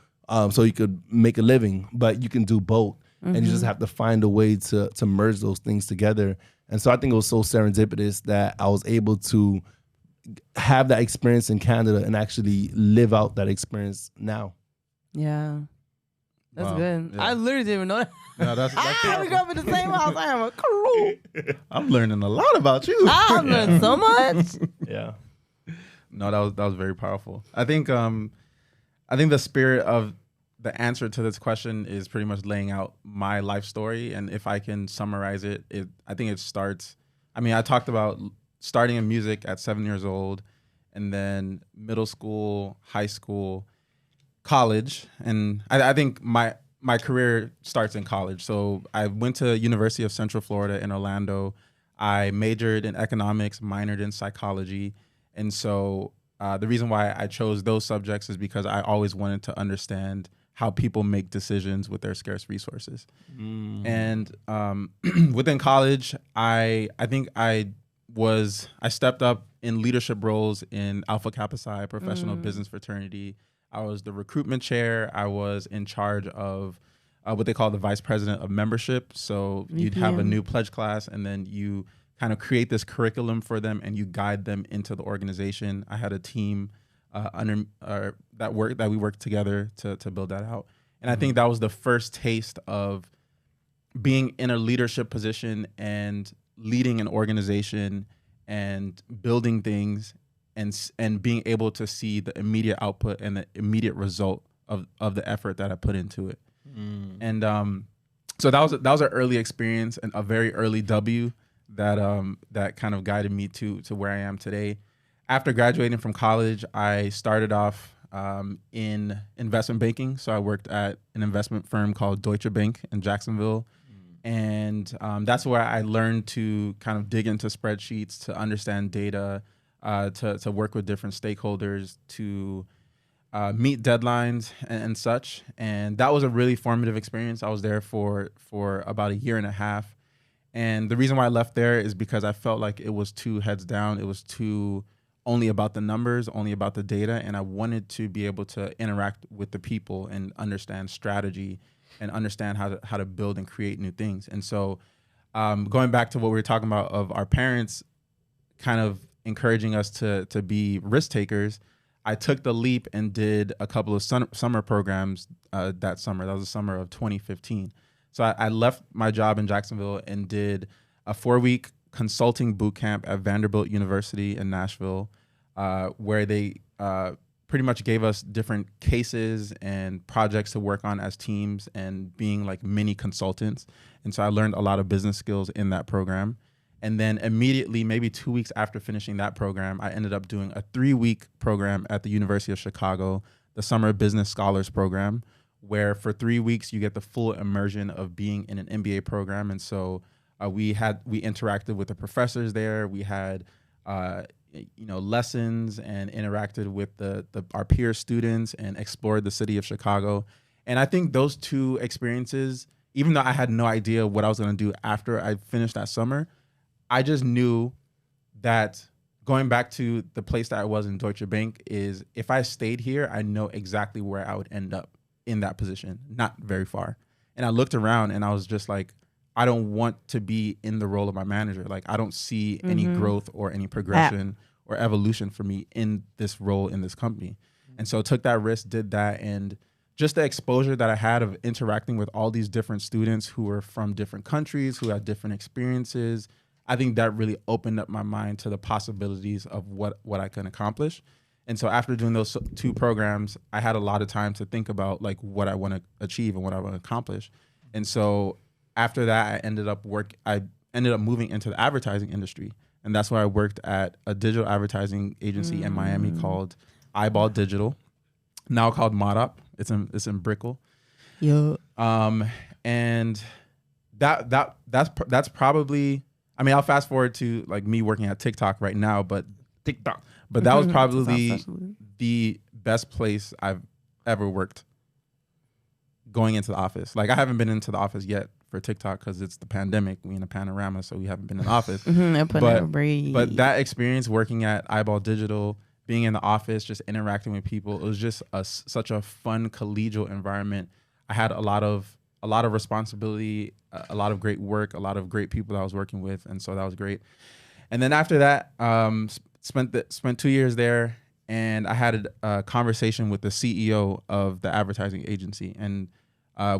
so you could make a living, but you can do both. And you just have to find a way to merge those things together. And so I think it was so serendipitous that I was able to have that experience in Canada and actually live out that experience now. Yeah. That's Wow. good. Yeah. I literally didn't even know that. No, that's We grew up in the same house. I have a clue. I'm learning a lot about you. I've learned so much. Yeah. No, that was very powerful. I think the spirit of the answer to this question is pretty much laying out my life story, and if I can summarize it, I think it starts. I mean, I talked about starting in music at 7 years old, and then middle school, high school, college, and I think my career starts in college. So I went to University of Central Florida in Orlando. I majored in economics, minored in psychology, and so the reason why I chose those subjects is because I always wanted to understand how people make decisions with their scarce resources. And within college, I think I stepped up in leadership roles in Alpha Kappa Psi, professional business fraternity. I was the recruitment chair. I was in charge of what they call the vice president of membership. So you'd have a new pledge class, and then you kind of create this curriculum for them, and you guide them into the organization. I had a team that we worked together to build that out. And I think that was the first taste of being in a leadership position and leading an organization and building things and being able to see the immediate output and the immediate result of the effort that I put into it. And so that was an early experience and a very early W that kind of guided me to where I am today. After graduating from college, I started off in investment banking. So I worked at an investment firm called Deutsche Bank in Jacksonville. And that's where I learned to kind of dig into spreadsheets, to understand data, to work with different stakeholders, to meet deadlines and such. And that was a really formative experience. I was there for about a year and a half. And the reason why I left there is because I felt like it was too heads down. It was too only about the numbers, only about the data. And I wanted to be able to interact with the people and understand strategy and understand how to build and create new things. And so going back to what we were talking about of our parents kind of encouraging us to be risk takers, I took the leap and did a couple of summer programs that summer. That was the summer of 2015. So I left my job in Jacksonville and did a 4-week consulting boot camp at Vanderbilt University in Nashville, where they pretty much gave us different cases and projects to work on as teams and being like mini consultants. And so I learned a lot of business skills in that program. And then immediately, maybe 2 weeks after finishing that program, I ended up doing a 3-week program at the University of Chicago, the Summer Business Scholars Program, where for 3 weeks you get the full immersion of being in an MBA program. And so we interacted with the professors there. We had lessons and interacted with our peer students and explored the city of Chicago. And I think those two experiences, even though I had no idea what I was going to do after I finished that summer, I just knew that going back to the place that I was in Deutsche Bank is if I stayed here, I know exactly where I would end up in that position, not very far. And I looked around and I was just like, I don't want to be in the role of my manager. Like, I don't see any growth or any progression or evolution for me in this role in this company. And so I took that risk, did that. And just the exposure that I had of interacting with all these different students who were from different countries, who had different experiences, I think that really opened up my mind to the possibilities of what I can accomplish. And so after doing those 2 programs, I had a lot of time to think about like what I want to achieve and what I want to accomplish. And so after that, I ended ended up moving into the advertising industry. And that's where I worked at a digital advertising agency in Miami called Eyeball Digital, now called Modop. It's in Brickell. Yeah. And that's probably, I mean, I'll fast forward to like me working at TikTok right now, but that was probably the best place I've ever worked going into the office. Like I haven't been into the office yet for TikTok because it's the pandemic. We in a panorama, so we haven't been in the office. But that experience working at Eyeball Digital, being in the office, just interacting with people, it was just such a fun collegial environment. I had a lot of responsibility, a lot of great work, a lot of great people that I was working with, and so that was great. And then after that, spent 2 years there, and I had a conversation with the CEO of the advertising agency, and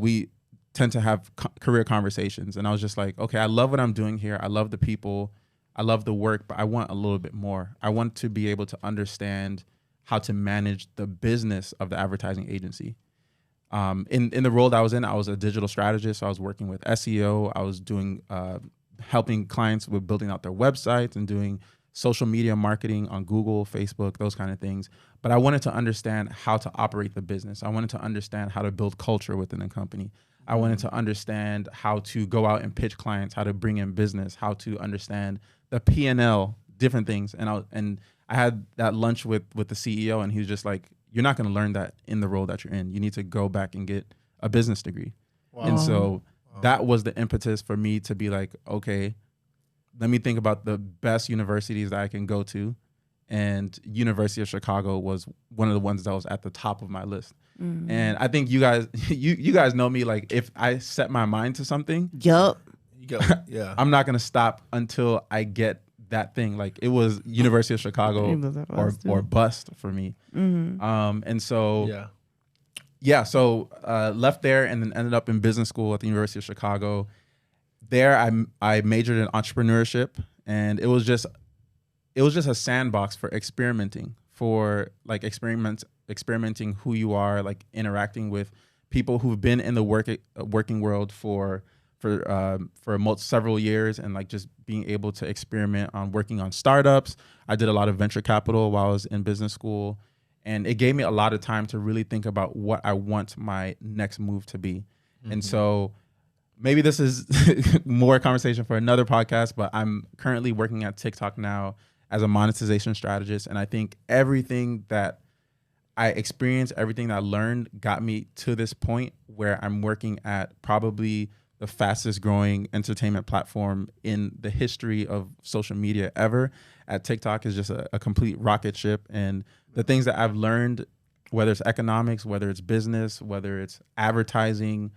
we tend to have career conversations. And I was just like, okay, I love what I'm doing here. I love the people. I love the work, but I want a little bit more. I want to be able to understand how to manage the business of the advertising agency. In the role that I was in, I was a digital strategist. So I was working with SEO. I was doing helping clients with building out their websites and doing social media marketing on Google, Facebook, those kind of things. But I wanted to understand how to operate the business. I wanted to understand how to build culture within a company. I wanted to understand how to go out and pitch clients, how to bring in business, how to understand the P&L, different things. And I had that lunch with the CEO, and he was just like, you're not going to learn that in the role that you're in. You need to go back and get a business degree. Wow. And so that was the impetus for me to be like, okay, let me think about the best universities that I can go to. And University of Chicago was one of the ones that was at the top of my list. Mm-hmm. And I think you guys, you guys know me. Like if I set my mind to something, yup, I'm not gonna stop until I get that thing. Like it was University of Chicago or bust for me. Mm-hmm. And so so left there and then ended up in business school at the University of Chicago. There, I majored in entrepreneurship, and it was just a sandbox for experimenting, for like experimenting who you are, like interacting with people who've been in the working world for several years, and like just being able to experiment on working on startups. I did a lot of venture capital while I was in business school, and it gave me a lot of time to really think about what I want my next move to be. Mm-hmm. And so maybe this is more conversation for another podcast, but I'm currently working at TikTok now as a monetization strategist. And I think everything that I experienced, everything that I learned got me to this point where I'm working at probably the fastest growing entertainment platform in the history of social media ever. At TikTok is just a complete rocket ship. And the things that I've learned, whether it's economics, whether it's business, whether it's advertising,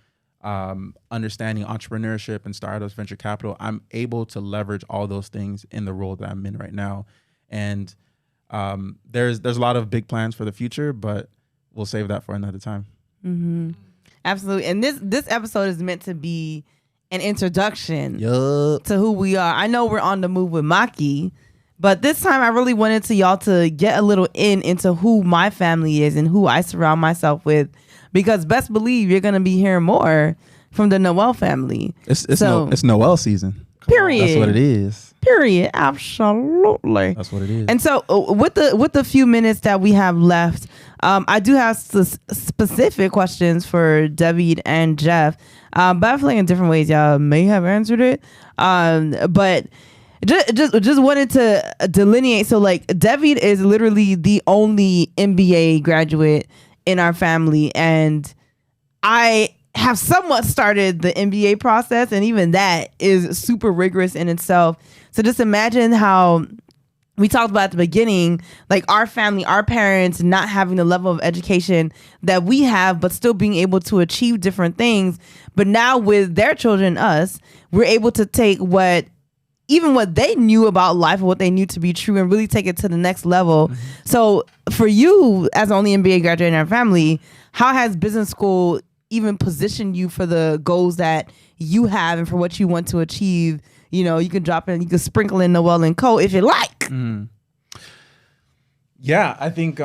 understanding entrepreneurship and startups, venture capital, I'm able to leverage all those things in the role that I'm in right now. And there's a lot of big plans for the future, but we'll save that for another time. Mm-hmm. Absolutely. And this episode is meant to be an introduction to who we are. I know we're on the move with Maki, but this time I really wanted y'all to get a little into who my family is and who I surround myself with. Because best believe you're going to be hearing more from the Noel family. It's Noel season. Period. That's what it is. Period. Absolutely. That's what it is. And so with the few minutes that we have left, I do have specific questions for David and Jeff. But I feel like in different ways y'all may have answered it. But just wanted to delineate. So like David is literally the only MBA graduate in our family, and I have somewhat started the MBA process, and even that is super rigorous in itself. So just imagine how we talked about at the beginning, like our family, our parents not having the level of education that we have, but still being able to achieve different things. But now with their children, us, we're able to take what they knew about life and what they knew to be true and really take it to the next level. Mm-hmm. So for you, as the only MBA graduate in our family, how has business school even positioned you for the goals that you have and for what you want to achieve? You know, you can drop in, you can sprinkle in Noel Co if you like. Mm. Yeah, I think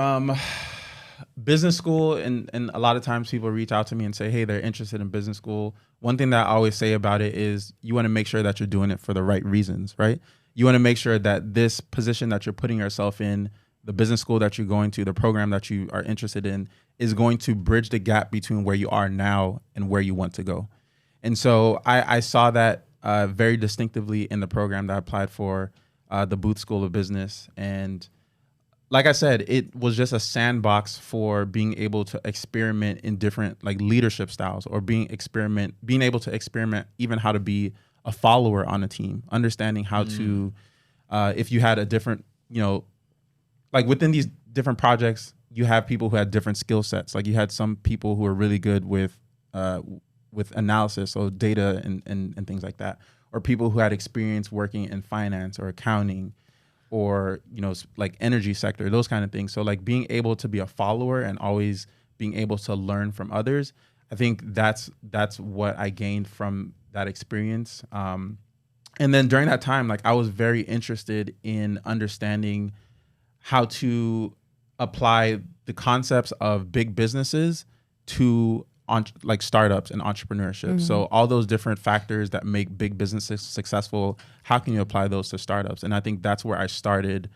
business school, and a lot of times people reach out to me and say, hey, they're interested in business school. One thing that I always say about it is you want to make sure that you're doing it for the right reasons, right? You want to make sure that this position that you're putting yourself in, the business school that you're going to, the program that you are interested in, is going to bridge the gap between where you are now and where you want to go. And so I saw that very distinctively in the program that I applied for, the Booth School of Business. And like I said, it was just a sandbox for being able to experiment in different like leadership styles, or being able to experiment even how to be a follower on a team, understanding how to, if you had a different, like within these different projects, you have people who had different skill sets. Like you had some people who are really good with analysis, so data and things like that, or people who had experience working in finance or accounting, or like energy sector, those kind of things. So like being able to be a follower and always being able to learn from others, I think that's what I gained from that experience. And then during that time, like I was very interested in understanding how to apply the concepts of big businesses to like startups and entrepreneurship. So all those different factors that make big businesses successful, how can you apply those to startups? And I think that's where I started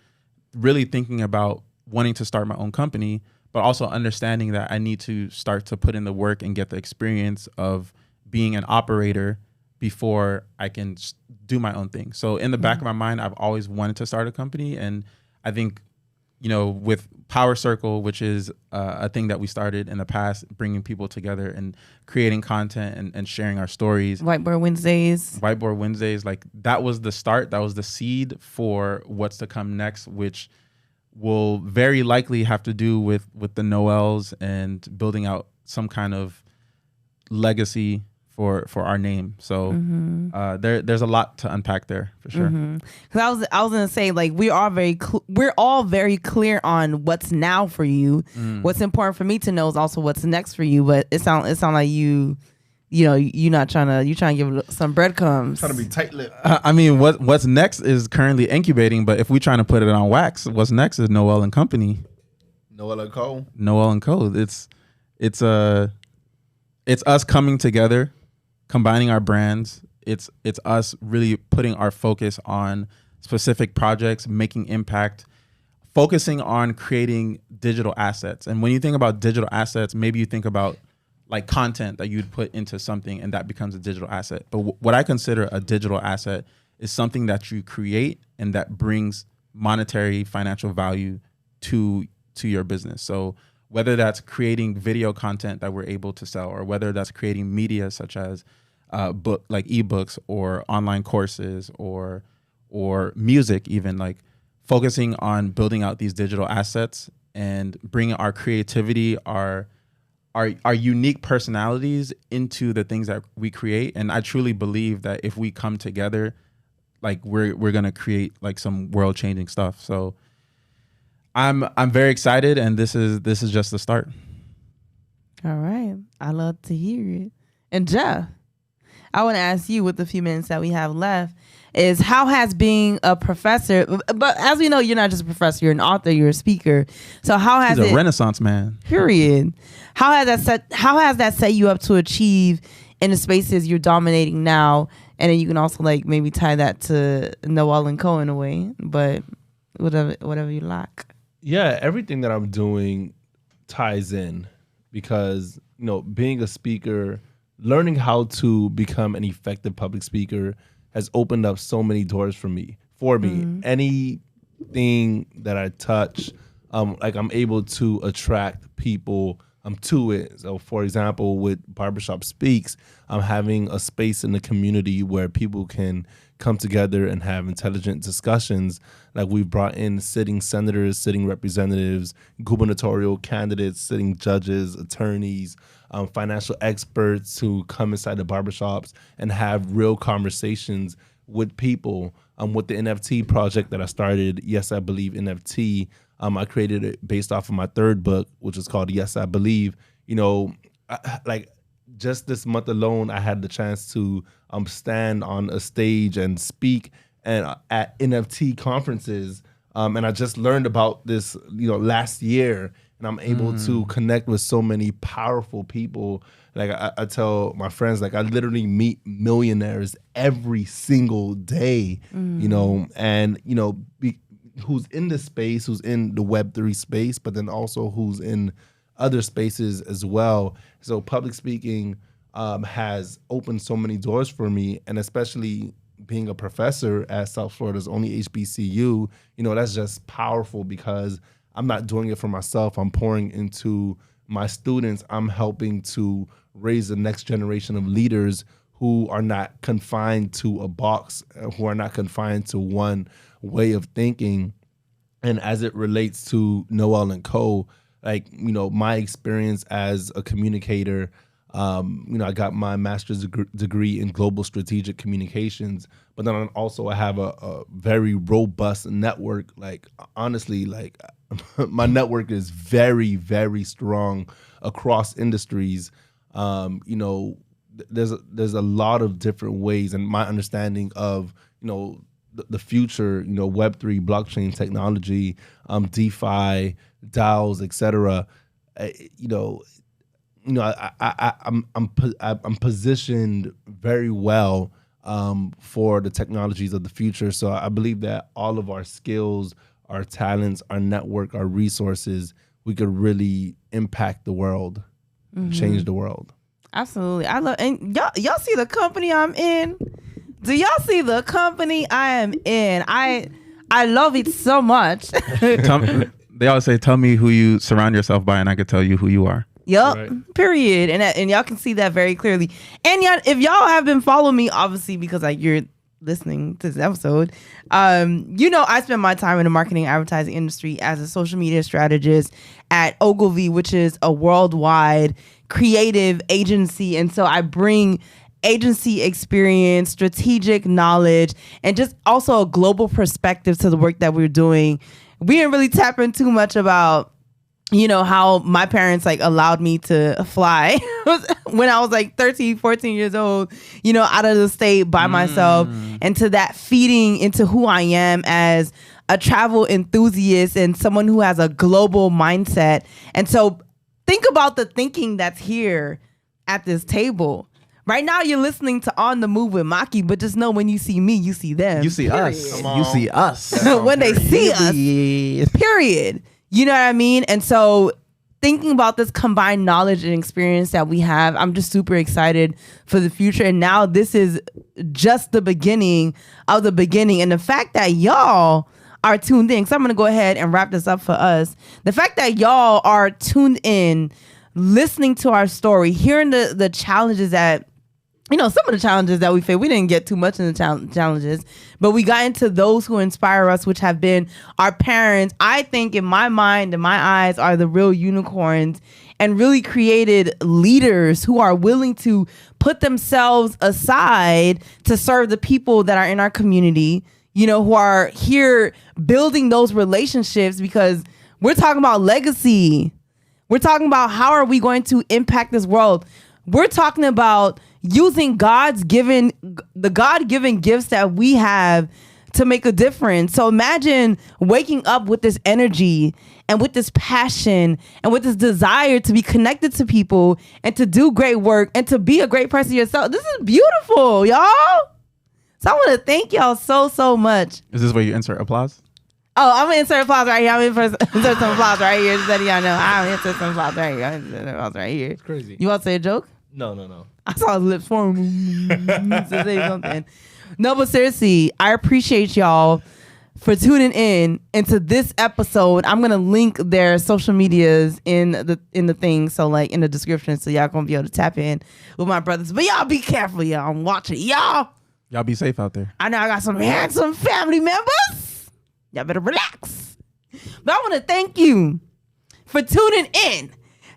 really thinking about wanting to start my own company, but also understanding that I need to start to put in the work and get the experience of being an operator before I can do my own thing. So in the back of my mind, I've always wanted to start a company. And I think, with Power Circle, which is a thing that we started in the past, bringing people together and creating content and sharing our stories. Whiteboard Wednesdays, like that was the start. That was the seed for what's to come next, which will very likely have to do with the Noels and building out some kind of legacy for our name. So there's a lot to unpack there for sure. Because I was gonna say, like, we're all very clear on what's now for you. What's important for me to know is also what's next for you. But it sound like you're trying to give some breadcrumbs. Trying to be tight-lipped. I mean, what's next is currently incubating, but if we're trying to put it on wax, what's next is Noel and Company. Noel Co. Noel Co. It's us coming together, combining our brands. It's us really putting our focus on specific projects, making impact, focusing on creating digital assets. And when you think about digital assets, maybe you think about like content that you'd put into something and that becomes a digital asset. But what I consider a digital asset is something that you create and that brings monetary financial value to your business. So whether that's creating video content that we're able to sell, or whether that's creating media such as like ebooks or online courses or music, even, like focusing on building out these digital assets and bringing our creativity, our unique personalities into the things that we create. And I truly believe that if we come together, like we're gonna create like some world changing stuff. So I'm very excited, and this is just the start. All right, I love to hear it. And Jeff, I want to ask you, with the few minutes that we have left, is how has being a professor, but as we know, you're not just a professor, you're an author, you're a speaker. So how has He's a Renaissance man. Period. How has that set you up to achieve in the spaces you're dominating now? And then you can also like maybe tie that to Noel Co in a way, but whatever you like. Yeah, everything that I'm doing ties in, because being a speaker, learning how to become an effective public speaker has opened up so many doors for me. Anything that I touch, like I'm able to attract people to it. So for example, with Barbershop Speaks, I'm having a space in the community where people can come together and have intelligent discussions. Like we've brought in sitting senators, sitting representatives, gubernatorial candidates, sitting judges, attorneys, financial experts who come inside the barbershops and have real conversations with people. With the NFT project that I started, Yes, I Believe NFT, I created it based off of my third book, which is called Yes, I Believe. Like just this month alone, I had the chance to stand on a stage and speak and at NFT conferences. And I just learned about this, last year. and I'm able to connect with so many powerful people. Like I tell my friends, like I literally meet millionaires every single day, you know, and you know, who's in the space, who's in the Web3 space, but then also who's in other spaces as well. So public speaking has opened so many doors for me, and especially being a professor at South Florida's only HBCU, you know, that's just powerful because I'm not doing it for myself. I'm pouring into my students. I'm helping to raise the next generation of leaders who are not confined to a box, who are not confined to one way of thinking. And as it relates to Noel and Co, like, you know, my experience as a communicator, you know, I got my master's degree in global strategic communications, but then also I have a very robust network. Like, honestly, like my network is very, very strong across industries. You know, there's a lot of different ways, and my understanding of, you know, the future, you know, Web3, blockchain technology, DeFi, DAOs, etc. I'm positioned very well for the technologies of the future. So I believe that all of our skills, our talents, our network, our resources, we could really impact the world, change the world. Absolutely. I love, and y'all see the company I'm in? Do y'all see the company I am in? I love it so much. They always say, tell me who you surround yourself by, and I could tell you who you are. Yep. Right. Period. And y'all can see that very clearly. And y'all, if y'all have been following me, obviously because like you're listening to this episode, you know I spend my time in the marketing advertising industry as a social media strategist at Ogilvy, which is a worldwide creative agency. And so I bring agency experience, strategic knowledge, and just also a global perspective to the work that we're doing. We didn't really tap in too much about, you know, how my parents like allowed me to fly when I was like 13, 14 years old, you know, out of the state by myself, and to that feeding into who I am as a travel enthusiast and someone who has a global mindset. And so think about the thinking that's here at this table. Right now, you're listening to On the Move with Maki, but just know when you see me, you see them. You see us. You see us. When they see us, period. You know what I mean? And so thinking about this combined knowledge and experience that we have, I'm just super excited for the future. And now this is just the beginning of the beginning. And the fact that y'all are tuned in, so I'm going to go ahead and wrap this up for us. The fact that y'all are tuned in, listening to our story, hearing the challenges that, you know, some of the challenges that we face. We didn't get too much in the challenges, but we got into those who inspire us, which have been our parents. I think in my mind and my eyes are the real unicorns and really created leaders who are willing to put themselves aside to serve the people that are in our community, you know, who are here building those relationships, because we're talking about legacy. We're talking about how are we going to impact this world. We're talking about using the God-given gifts that we have to make a difference. So imagine waking up with this energy and with this passion and with this desire to be connected to people and to do great work and to be a great person yourself. This is beautiful, y'all. So I want to thank y'all so much. Is this where you insert applause? Oh, I'm gonna insert applause right here. I'm gonna insert some applause right here. Just letting y'all know. I'm gonna insert some applause right here. I'm gonna insert applause right here. It's crazy. You want to say a joke? No. I saw his lips form to say something. No, but seriously, I appreciate y'all for tuning in into this episode. I'm gonna link their social medias in the thing, so like in the description, so y'all gonna be able to tap in with my brothers. But y'all be careful, y'all. I'm watching y'all. Y'all be safe out there. I know I got some handsome family members. Y'all better relax. But I want to thank you for tuning in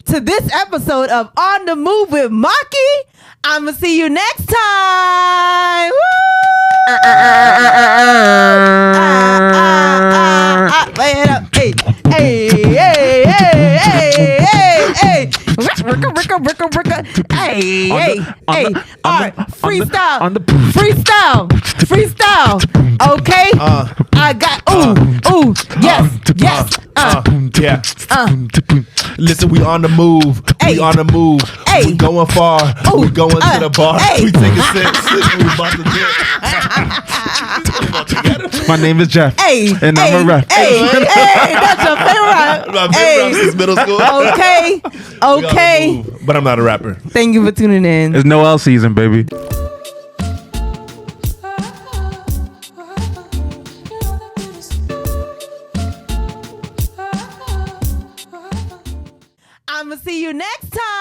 to this episode of On the Move with Maki. I'm going to see you next time. Woo! Play it up. Hey, hey, hey, hey, hey, hey, hey. Hey, On hey, the- on hey. the- All on right, the- freestyle. on the- Freestyle. Okay. I got. Ooh. Yes. Yeah. Listen, we on the move. Hey. We on the move. Hey. We going far. Ooh. We going to the bar. Hey. We take a sip. We about to dip. My name is Jeff. Hey, and I'm a rap. Hey, that's your favorite. My favorite rap since middle school. Okay. We on the Okay. move. But I'm not a rapper. Thank you for tuning in. It's Noel season, baby. I'ma see you next time.